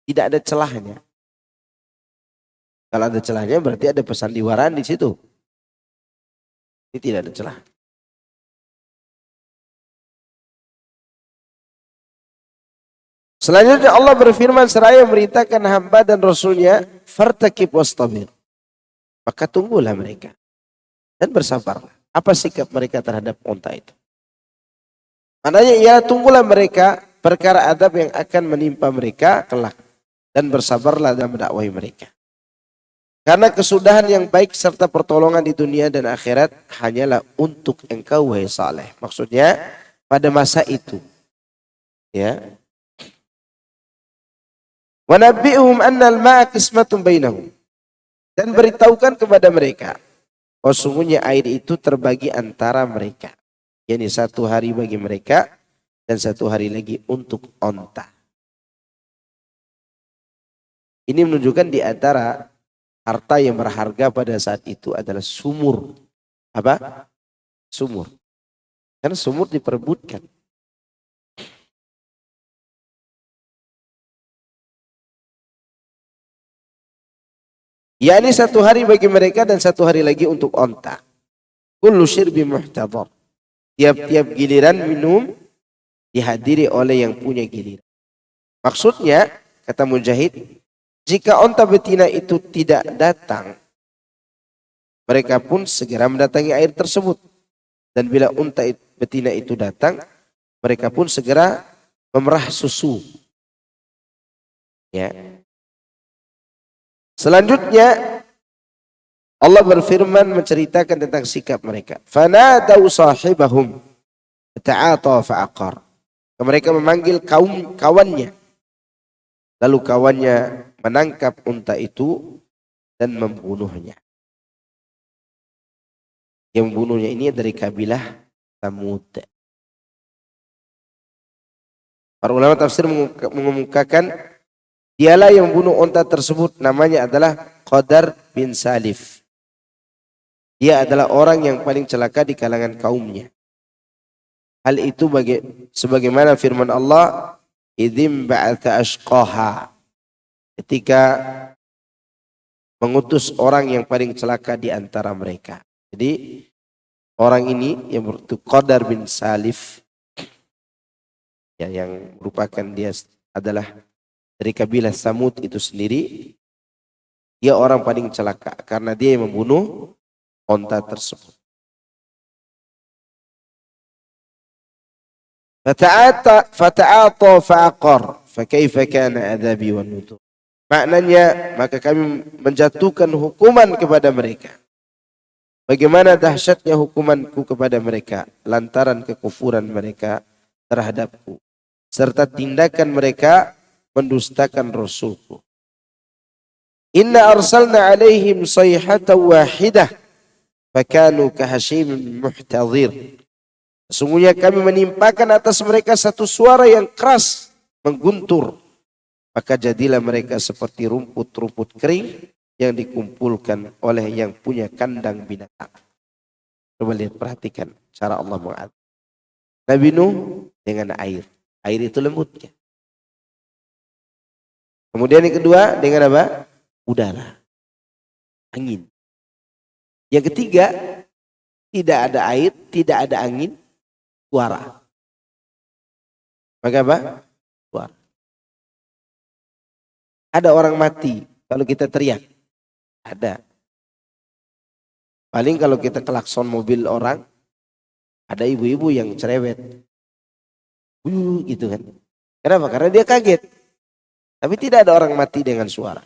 Tidak ada celahnya. Kalau ada celahnya berarti ada pesandiwaran di situ. Ini tidak ada celah. Selanjutnya Allah berfirman seraya memerintahkan hamba dan Rasulnya, fartakib wastabir. Maka tunggulah mereka dan bersabarlah. Apa sikap mereka terhadap onta itu? Maknanya ya tunggulah mereka perkara adab yang akan menimpa mereka kelak. Dan bersabarlah dalam mendakwai mereka. Karena kesudahan yang baik serta pertolongan di dunia dan akhirat hanyalah untuk engkau wahai Saleh. Maksudnya pada masa itu. Ya. Wa nabbi'uhum anna al-ma'a qismatun bainahum. Dan beritahukan kepada mereka bahwa sungguhnya air itu terbagi antara mereka. Yani satu hari bagi mereka dan satu hari lagi untuk onta. Ini menunjukkan di antara harta yang berharga pada saat itu adalah sumur. Apa? Sumur. Karena sumur diperebutkan. yakni satu hari bagi mereka dan satu hari lagi untuk onta. Kullu syirbi muhtadhar. Tiap-tiap giliran minum dihadiri oleh yang punya giliran. Maksudnya, kata Mujahid, jika onta betina itu tidak datang, mereka pun segera mendatangi air tersebut. Dan bila unta betina itu datang, mereka pun segera memerah susu. Ya. Selanjutnya Allah berfirman menceritakan tentang sikap mereka. Fanadau sahibahum ta'ata fa'aqar. Mereka memanggil kawannya. Lalu kawannya menangkap unta itu dan membunuhnya. Yang membunuhnya ini dari kabilah Tsamud. Para ulama tafsir mengemukakan dialah yang membunuh unta tersebut, namanya adalah Qadar bin Salif. Dia adalah orang yang paling celaka di kalangan kaumnya. Hal itu sebagaimana firman Allah, idzim ba'atha ashqaha, ketika mengutus orang yang paling celaka di antara mereka. Jadi orang ini yang bernama Qadar bin Salif, ya, yang merupakan dia adalah dari kabilah Tsamud itu sendiri, dia orang paling celaka karena dia yang membunuh unta tersebut. Fata'ata fa'aqar fakaifa kana adzabi wan nuzur. Maknanya, maka kami menjatuhkan hukuman kepada mereka. Bagaimana dahsyatnya hukumanku kepada mereka lantaran kekufuran mereka terhadapku serta tindakan mereka mendustakan Rasulku. Inna arsalna alaihim sayhatan wahidah fakanu kahashimin muhtadhir. Sesungguhnya kami menimpakan atas mereka satu suara yang keras mengguntur, maka jadilah mereka seperti rumput-rumput kering yang dikumpulkan oleh yang punya kandang binatang. Coba lihat, perhatikan cara Allah mengadab Nabi Nuh dengan air. Air itu lembutnya. Kemudian yang kedua dengan apa? Udara, angin. Yang ketiga, tidak ada air, tidak ada angin, suara. Maka apa? Suara. Ada orang mati kalau kita teriak? Ada. Paling kalau kita klakson mobil orang, ada ibu-ibu yang cerewet. Gitu kan. Kenapa? Karena dia kaget. Tapi tidak ada orang mati dengan suara.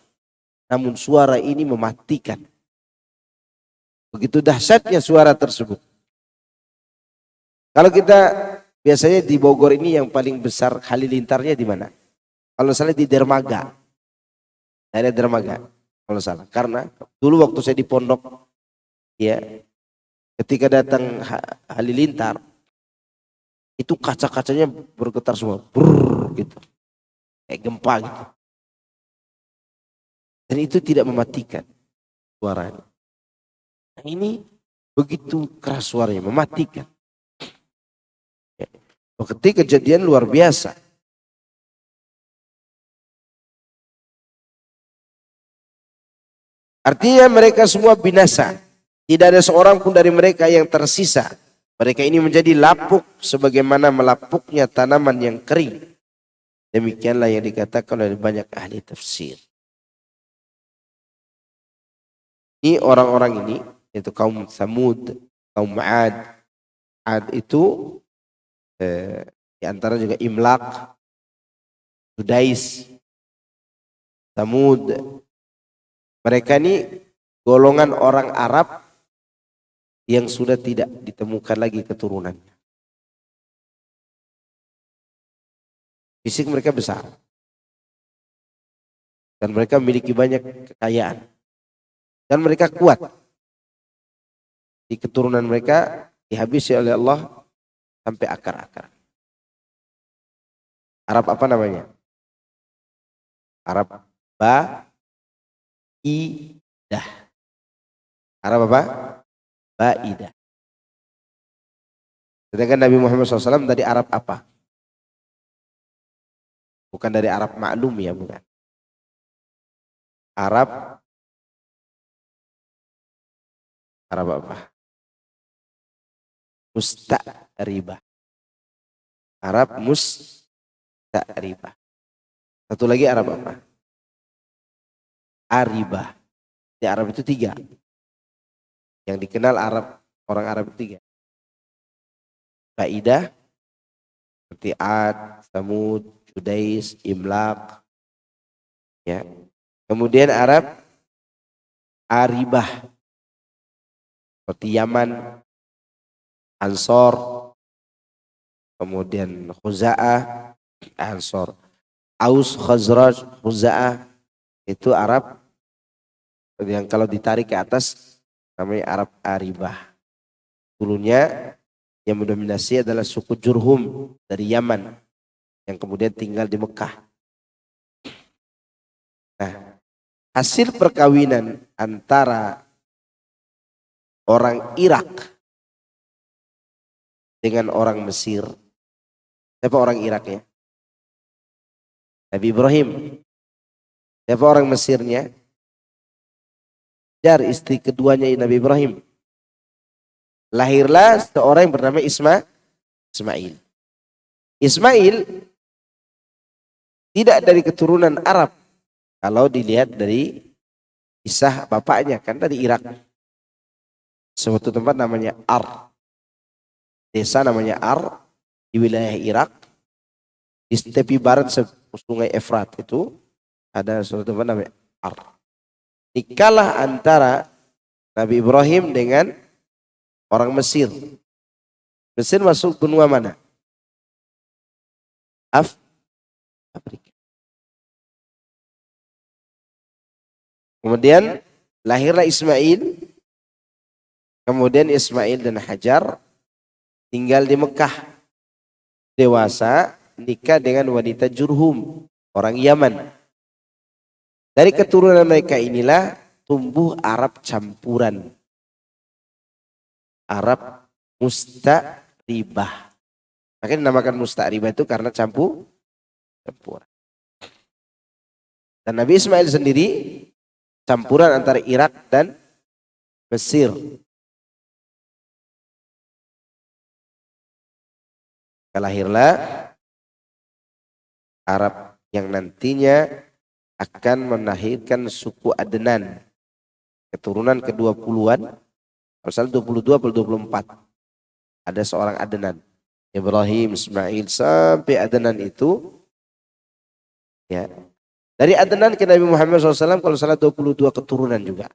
Namun suara ini mematikan. Begitu dahsyatnya suara tersebut. Kalau kita biasanya di Bogor ini yang paling besar halilintarnya di mana? Kalau salah di Dermaga. Daerah Dermaga. Kalau salah. Karena dulu waktu saya di pondok, ya, ketika datang halilintar, itu kaca-kacanya bergetar semua. Brrr, gitu. Kayak gempa gitu. Dan itu tidak mematikan suaranya. Nah, ini begitu keras suaranya, mematikan. Ya. Ketika kejadian luar biasa. Artinya mereka semua binasa. Tidak ada seorang pun dari mereka yang tersisa. Mereka ini menjadi lapuk sebagaimana melapuknya tanaman yang kering. Demikianlah yang dikatakan oleh banyak ahli tafsir. Ini orang-orang ini, yaitu kaum Tsamud, kaum Ad. Ad itu di antara juga Imlaq, Sudais, Tsamud. Mereka ini golongan orang Arab yang sudah tidak ditemukan lagi keturunannya. Fisik mereka besar. Dan mereka memiliki banyak kekayaan. Dan mereka kuat. Di keturunan mereka dihabisi oleh Allah sampai akar-akar. Arab apa namanya? Arab Arab apa? Baidah. Sedangkan Nabi Muhammad SAW dari Arab apa? Bukan dari Arab maklum ya, bukan. Arab apa? Musta'ribah. Arab musta'ribah. Satu lagi Arab apa? Aribah. Di Arab itu 3. Yang dikenal orang Arab itu 3. Baidah, seperti Ad, Samud, Judais, Imlaq. Ya. Kemudian Arab Aribah, seperti Yaman, Ansor, kemudian Khuza'ah, Ansor, Aus, Khazraj, Khuza'ah, itu Arab yang kalau ditarik ke atas namanya Arab Aribah. Dulunya yang mendominasi adalah suku Jurhum dari Yaman yang kemudian tinggal di Mekah. Nah, hasil perkawinan antara orang Irak dengan orang Mesir. Siapa orang Iraknya? Nabi Ibrahim. Siapa orang Mesirnya? Hajar, istri keduanya Nabi Ibrahim. Lahirlah seorang yang bernama Ismail. Ismail tidak dari keturunan Arab. Kalau dilihat dari kisah bapaknya, kan dari Irak. Suatu tempat namanya Ar. Desa namanya Ar di wilayah Irak. Di tepi barat sungai Efrat itu ada suatu tempat namanya Ar. Nikahlah antara Nabi Ibrahim dengan orang Mesir. Mesir masuk benua mana? Afrika. Kemudian lahirlah Ismail. Kemudian Ismail dan Hajar tinggal di Mekah. Dewasa nikah dengan wanita Jurhum, orang Yaman. Dari keturunan mereka inilah tumbuh Arab campuran. Arab musta'ribah. Makanya dinamakan musta'ribah itu karena campuran. Dan Nabi Ismail sendiri campuran antara Irak dan Mesir. Lahirlah Arab yang nantinya akan melahirkan suku Adnan. Keturunan ke-20-an. Misalnya 22 atau 24. Ada seorang Adnan. Ibrahim, Ismail sampai Adnan itu. Ya. Dari Adnan ke Nabi Muhammad SAW kalau salah 22 keturunan juga.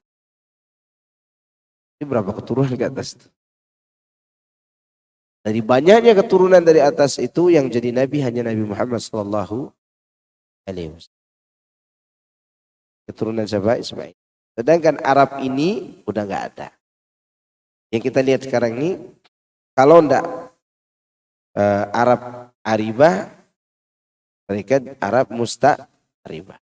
Ini berapa keturunan ke atas itu? Dari banyaknya keturunan dari atas itu yang jadi Nabi hanya Nabi Muhammad SAW. Keturunan siapa? Ismail. Sedangkan Arab ini udah nggak ada. Yang kita lihat sekarang ini, kalau enggak Arab Aribah, mereka Arab Musta'ribah.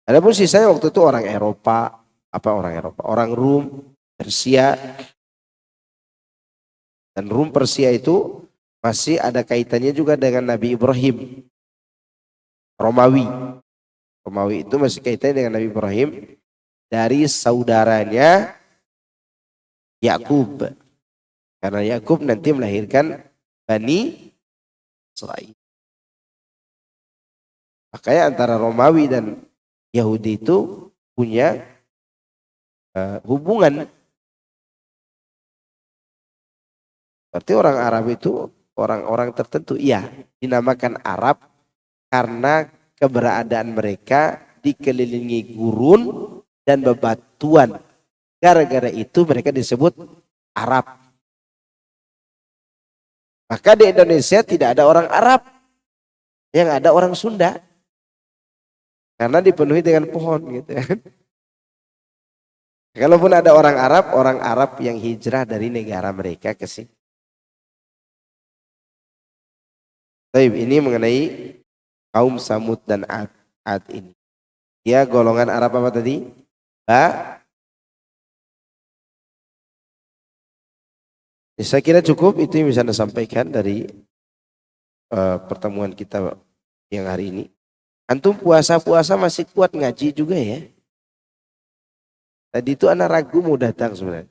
Adapun sisanya waktu itu orang Eropa, orang Rum, Persia. Dan Rum Persia itu masih ada kaitannya juga dengan Nabi Ibrahim. Romawi itu masih kaitannya dengan Nabi Ibrahim dari saudaranya Yakub. Karena Yakub nanti melahirkan Bani Israil. Makanya antara Romawi dan Yahudi itu punya hubungan. Berarti orang Arab itu orang-orang tertentu. Iya, dinamakan Arab karena keberadaan mereka dikelilingi gurun dan bebatuan. Gara-gara itu mereka disebut Arab. Maka di Indonesia tidak ada orang Arab. Yang ada orang Sunda. Karena dipenuhi dengan pohon gitu ya. Kalaupun ada orang Arab yang hijrah dari negara mereka ke sini. Baik, ini mengenai kaum Samud dan Ad ini. Ya, golongan Arab apa tadi? Ya, saya kira cukup itu yang bisa Anda sampaikan dari pertemuan kita yang hari ini. Antum puasa-puasa masih kuat ngaji juga ya? Tadi itu anak ragu mau datang sebenarnya.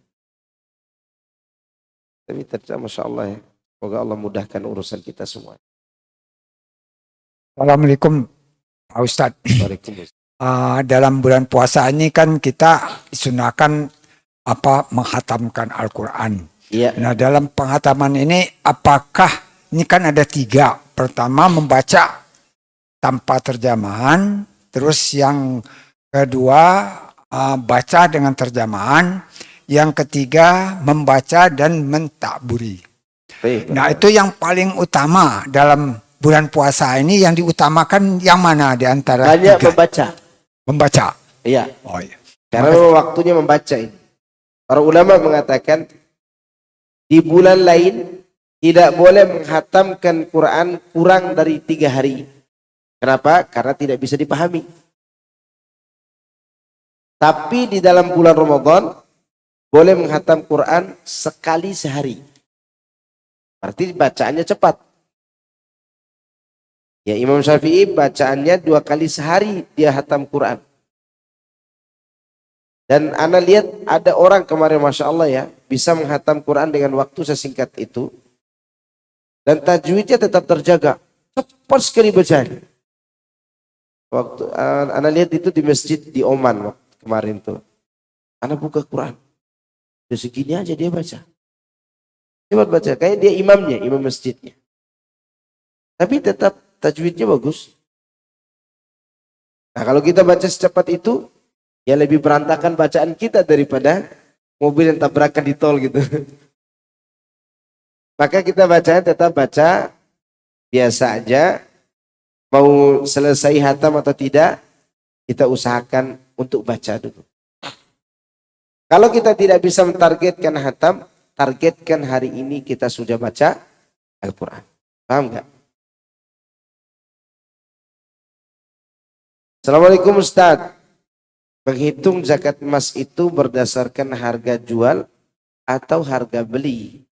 Tapi ternyata Masya Allah ya. Semoga Allah mudahkan urusan kita semua. Assalamualaikum Pak Ustadz. Waalaikumsalam. Dalam bulan puasa ini kan kita disunahkan menghatamkan Al-Quran. Iya. Nah dalam penghataman ini apakah ini kan ada 3. Pertama membaca tanpa terjemahan. Terus yang kedua baca dengan terjemahan. Yang ketiga membaca dan mentakburi. Nah itu yang paling utama dalam bulan puasa ini, yang diutamakan yang mana di antara Banyak 3? membaca. Membaca. Iya. Oh iya. Karena waktunya membaca ini. Para ulama mengatakan di bulan lain tidak boleh menghatamkan Quran kurang dari 3 hari. Kenapa? Karena tidak bisa dipahami. Tapi di dalam bulan Ramadan boleh menghatam Quran sekali sehari. Berarti bacaannya cepat. Ya, Imam Syafi'i bacaannya 2 kali sehari dia hatam Quran. Dan ana lihat ada orang kemarin Masya Allah ya, bisa menghatam Quran dengan waktu sesingkat itu. Dan tajwidnya tetap terjaga. Cepat sekali bacanya. Waktu ana lihat itu di masjid di Oman waktu kemarin tuh. Ana buka Quran. Udah segini aja dia baca. Cepat baca. Kayak dia imamnya, imam masjidnya. Tapi tetap tajwidnya bagus. Nah kalau kita baca secepat itu, ya lebih berantakan bacaan kita daripada mobil yang tabrakan di tol gitu. Maka kita bacanya tetap baca biasa aja. Mau selesai hatam atau tidak, kita usahakan untuk baca dulu. Kalau kita tidak bisa mentargetkan hatam, targetkan hari ini kita sudah baca Al-Quran. Paham nggak? Assalamualaikum Ustaz. Menghitung zakat emas itu berdasarkan harga jual atau harga beli?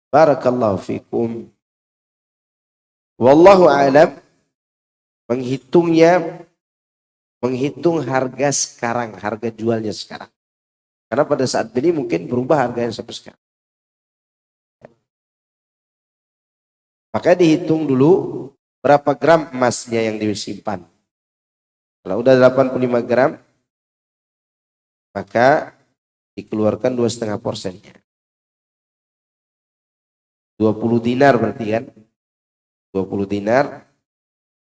Barakallahu fikum. Wallahu a'lam. Menghitung harga sekarang, harga jualnya sekarang. Karena pada saat beli mungkin berubah harganya sampai sekarang. Maka dihitung dulu berapa gram emasnya yang disimpan. Kalau udah 85 gram, maka dikeluarkan 2,5%-nya. 20 dinar berarti kan? 20 dinar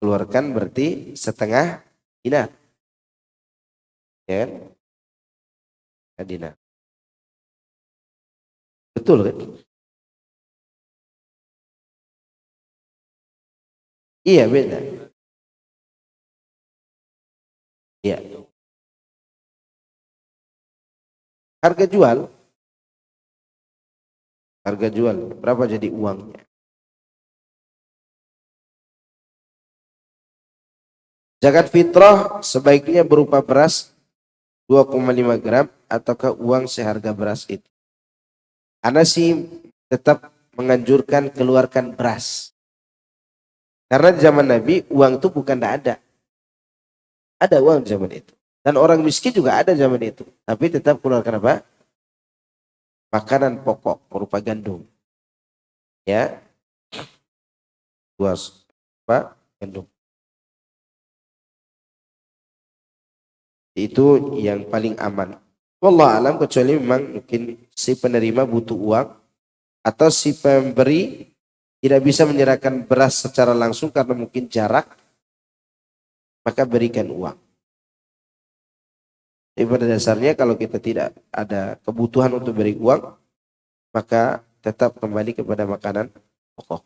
keluarkan berarti setengah dinar. Ya kan? Dinar. Betul kan? Iya beda. Iya. Harga jual berapa jadi uangnya? Zakat fitrah sebaiknya berupa beras 2,5 gram ataukah uang seharga beras itu? Ana sih tetap menganjurkan keluarkan beras. Karena di zaman Nabi uang itu bukan tidak ada. Ada uang di zaman itu. Dan orang miskin juga ada zaman itu. Tapi tetap keluarkan apa? Makanan pokok berupa gandum. Ya. Gandum. Itu yang paling aman. Wallah alam, kecuali memang mungkin si penerima butuh uang atau si pemberi tidak bisa menyerahkan beras secara langsung karena mungkin jarak, maka berikan uang. Tapi pada dasarnya kalau kita tidak ada kebutuhan untuk beri uang, maka tetap kembali kepada makanan pokok.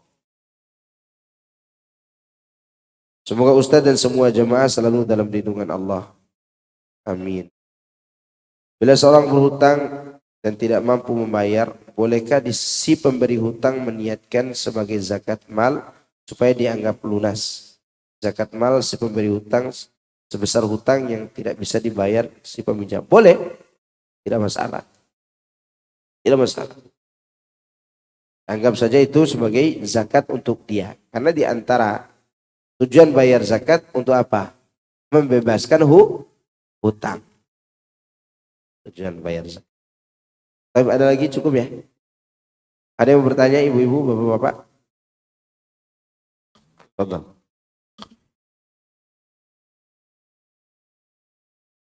Semoga Ustadz dan semua jemaah selalu dalam lindungan Allah. Amin. Bila seorang berhutang dan tidak mampu membayar, bolehkah si pemberi hutang meniatkan sebagai zakat mal supaya dianggap lunas? Zakat mal si pemberi hutang sebesar hutang yang tidak bisa dibayar si peminjam. Boleh, tidak masalah. Tidak masalah. Anggap saja itu sebagai zakat untuk dia. Karena di antara tujuan bayar zakat untuk apa? Membebaskan hutang. Tujuan bayar zakat. Tapi ada lagi cukup ya? Ada yang mau bertanya ibu-ibu, bapak-bapak? Tolong.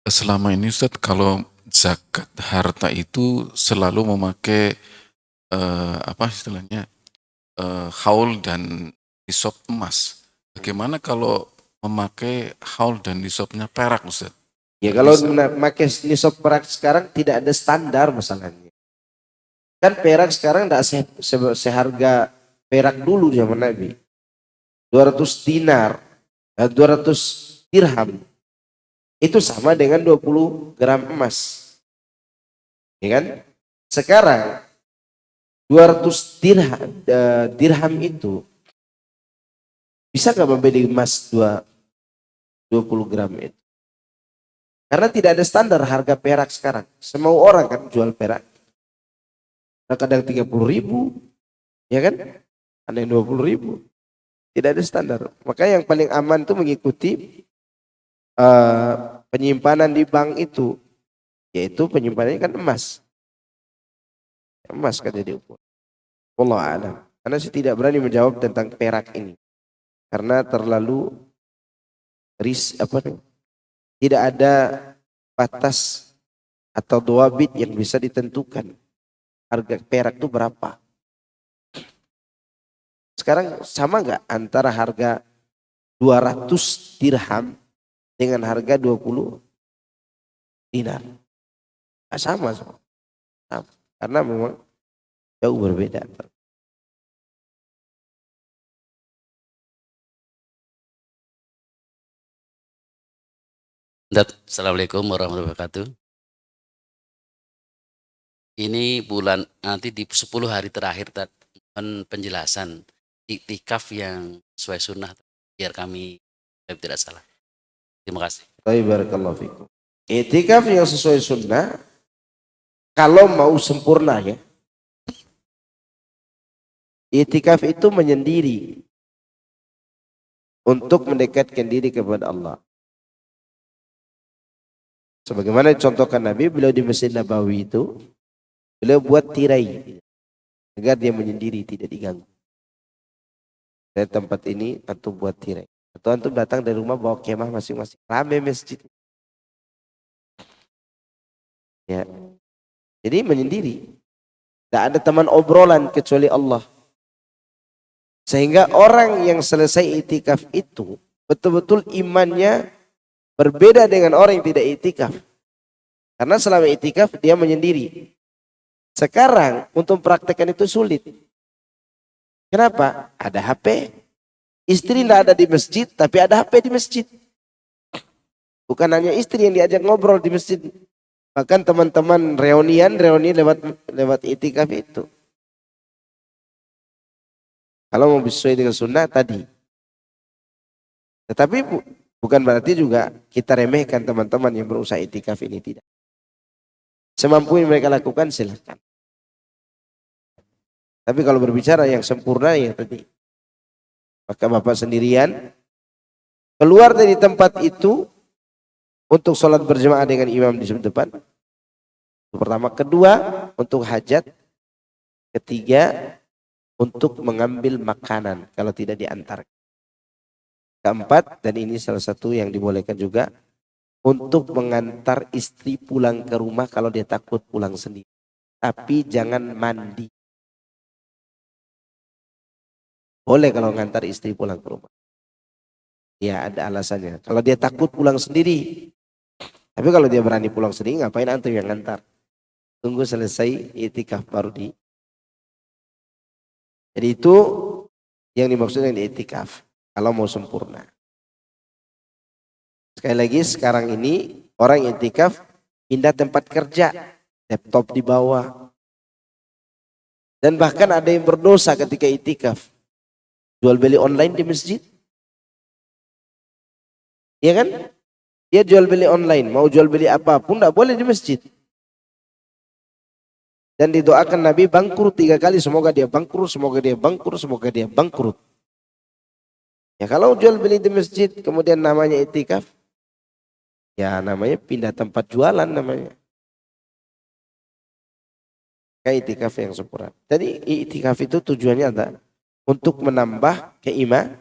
Selama ini Ustaz, kalau zakat harta itu selalu memakai apa istilahnya haul dan nisab emas. Bagaimana kalau memakai haul dan nisabnya perak Ustaz? Ya kalau memakai nisab perak sekarang tidak ada standar masalahnya. Kan perak sekarang tidak seharga perak dulu zaman Nabi. 200 dinar, 200 dirham. Itu sama dengan 20 gram emas. Ya kan? Sekarang 200 dirham itu bisa nggak membeli emas 20 gram itu? Karena tidak ada standar harga perak sekarang. Semua orang kan jual perak. Kadang 30.000, ya kan? Ada yang 20.000. Tidak ada standar. Maka yang paling aman itu mengikuti penyimpanan di bank itu, yaitu penyimpanannya kan emas. Emas kan jadi ukur. Wallahu a'lam. Karena saya tidak berani menjawab tentang perak ini. Karena terlalu tidak ada batas atau dawabit yang bisa ditentukan. Harga perak itu berapa? Sekarang sama nggak antara harga 200 dirham dengan harga 20 dinar? Nggak sama. Karena memang jauh berbeda. Assalamualaikum warahmatullahi wabarakatuh. Ini bulan nanti di 10 hari terakhir penjelasan iktikaf yang sesuai sunnah biar kami tidak salah. Terima kasih. Barakallahu fikum. Iktikaf yang sesuai sunnah kalau mau sempurna ya. Iktikaf itu menyendiri untuk mendekatkan diri kepada Allah. Sebagaimana contohkan Nabi, beliau di Masjid Nabawi itu, beliau buat tirai agar dia menyendiri, tidak diganggu. Dari tempat ini antum buat tirai. Atau antum datang dari rumah bawa kemah masing-masing. Rame masjid. Ya. Jadi menyendiri. Tidak ada teman obrolan kecuali Allah. Sehingga orang yang selesai itikaf itu betul-betul imannya berbeda dengan orang yang tidak itikaf. Karena selama itikaf dia menyendiri. Sekarang untuk praktekkan itu sulit. Kenapa? Ada HP. Istri tidak ada di masjid, tapi ada HP di masjid. Bukan hanya istri yang diajak ngobrol di masjid. Bahkan teman-teman reuni lewat itikaf itu. Kalau mau sesuai dengan sunnah tadi. Tetapi bukan berarti juga kita remehkan teman-teman yang berusaha itikaf ini, tidak. Semampu yang mereka lakukan silahkan. Tapi kalau berbicara yang sempurna ya tadi. Maka bapak sendirian keluar dari tempat itu untuk sholat berjamaah dengan imam di depan. Itu pertama. Kedua untuk hajat. Ketiga untuk mengambil makanan kalau tidak diantar. Keempat, dan ini salah satu yang dibolehkan juga, untuk mengantar istri pulang ke rumah kalau dia takut pulang sendiri. Tapi jangan mandi. Boleh kalau mengantar istri pulang ke rumah. Ya ada alasannya. Kalau dia takut pulang sendiri. Tapi kalau dia berani pulang sendiri, ngapain antum yang ngantar? Tunggu selesai itikaf baru di. Jadi itu yang dimaksud dengan itikaf. Kalau mau sempurna. Sekali lagi sekarang ini orang itikaf pindah tempat kerja, laptop di bawah. Dan bahkan ada yang berdosa ketika itikaf. Jual beli online di masjid. Iya kan? Dia jual beli online, mau jual beli apapun tidak boleh di masjid. Dan didoakan Nabi bangkrut 3 kali, semoga dia bangkrut, semoga dia bangkrut, semoga dia bangkrut. Ya kalau jual beli di masjid kemudian namanya itikaf, ya namanya pindah tempat jualan namanya. Kayak itikaf yang sempurna. Jadi itikaf itu tujuannya adalah untuk menambah keimanan.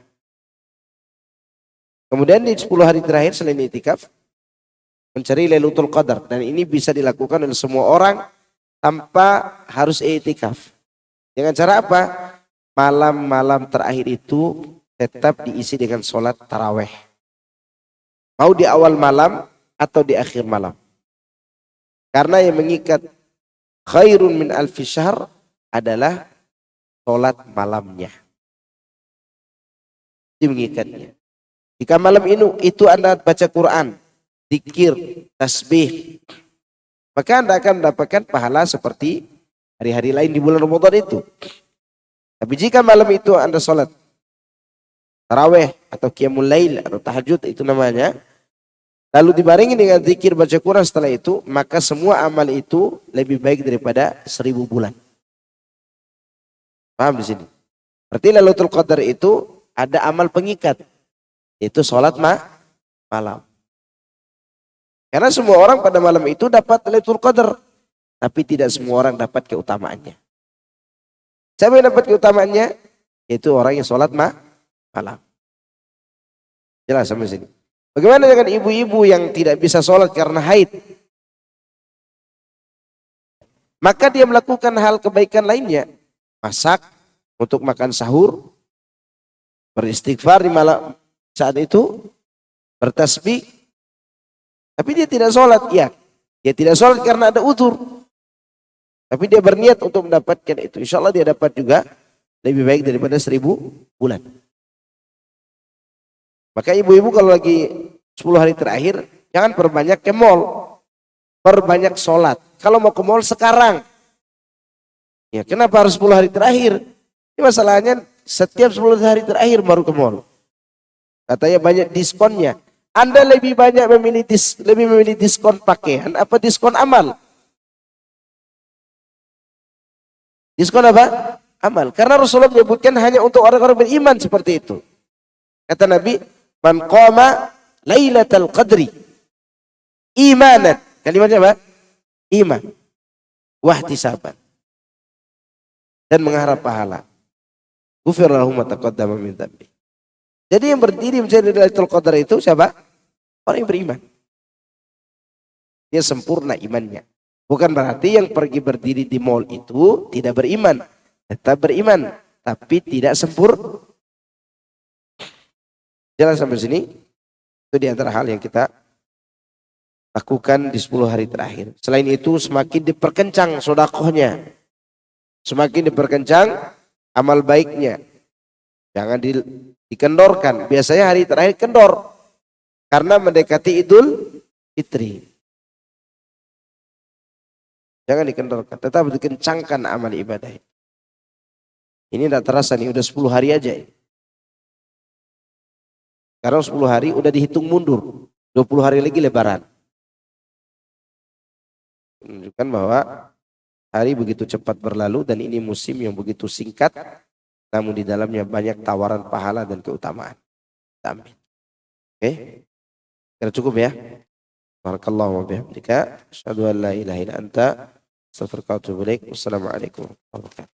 Kemudian di 10 hari terakhir selain itikaf, mencari Lailatul Qadar. Dan ini bisa dilakukan oleh semua orang tanpa harus itikaf. Dengan cara apa? Malam-malam terakhir itu tetap diisi dengan sholat taraweh. Mau di awal malam atau di akhir malam. Karena yang mengikat khairun min alfi syahr adalah sholat malamnya. Itu mengikatnya. Jika malam itu Anda baca Quran, zikir, tasbih, maka Anda akan mendapatkan pahala seperti hari-hari lain di bulan Ramadan itu. Tapi jika malam itu Anda sholat taraweh atau qiyamul lail atau tahajud itu namanya, lalu dibarengi dengan zikir baca Quran setelah itu, maka semua amal itu lebih baik daripada 1000 bulan. Paham di sini? Berarti Lailatul Qadar itu ada amal pengikat, yaitu sholat malam. Karena semua orang pada malam itu dapat Lailatul Qadar, tapi tidak semua orang dapat keutamaannya. Siapa yang dapat keutamaannya? Yaitu orang yang sholat malam. Jelas sampai sini. Bagaimana dengan ibu-ibu yang tidak bisa sholat karena haid? Maka dia melakukan hal kebaikan lainnya. Masak untuk makan sahur, beristighfar di malam saat itu, bertasbih, tapi dia tidak sholat. Ya, dia tidak sholat karena ada uzur, tapi dia berniat untuk mendapatkan itu. Insya Allah dia dapat juga lebih baik daripada 1000 bulan. Maka ibu-ibu kalau lagi 10 hari terakhir, jangan perbanyak ke mall, perbanyak sholat. Kalau mau ke mall sekarang, ya kenapa harus 10 hari terakhir? Ini masalahnya setiap 10 hari terakhir baru ke mall. Katanya banyak diskonnya. Anda lebih banyak memilih diskon pakaian apa diskon amal? Diskon apa? Amal. Karena Rasulullah menyebutkan hanya untuk orang-orang beriman seperti itu. Kata Nabi, man qama lailatul qadri imanan. Kalimatnya apa? Iman. Wahtisaban. Dan mengharap pahala. Ghufira lahu ma taqaddama min dhanbi. Jadi yang berdiri mencari Lailatul Qadar itu siapa? Orang yang beriman. Dia sempurna imannya. Bukan berarti yang pergi berdiri di mall itu tidak beriman. Tetap beriman. Tapi tidak sempurna. Jalan sampai sini. Itu di antara hal yang kita lakukan di 10 hari terakhir. Selain itu semakin diperkencang sedekahnya. Semakin diperkencang amal baiknya. Jangan dikendorkan. Biasanya hari terakhir kendor. Karena mendekati Idul Fitri. Jangan dikendorkan. Tetap dikencangkan amal ibadah. Ini tidak terasa nih. Udah 10 hari aja. Karena 10 hari udah dihitung mundur. 20 hari lagi lebaran. Menunjukkan bahwa hari begitu cepat berlalu. Dan ini musim yang begitu singkat. Namun di dalamnya banyak tawaran pahala dan keutamaan. Amin. Oke. Kira cukup ya. Barakallahu wa bihamdika. Asyhadu an la ilaha illa anta. Astaghfiruka wa atubu ilaik. Wassalamualaikum warahmatullahi wabarakatuh.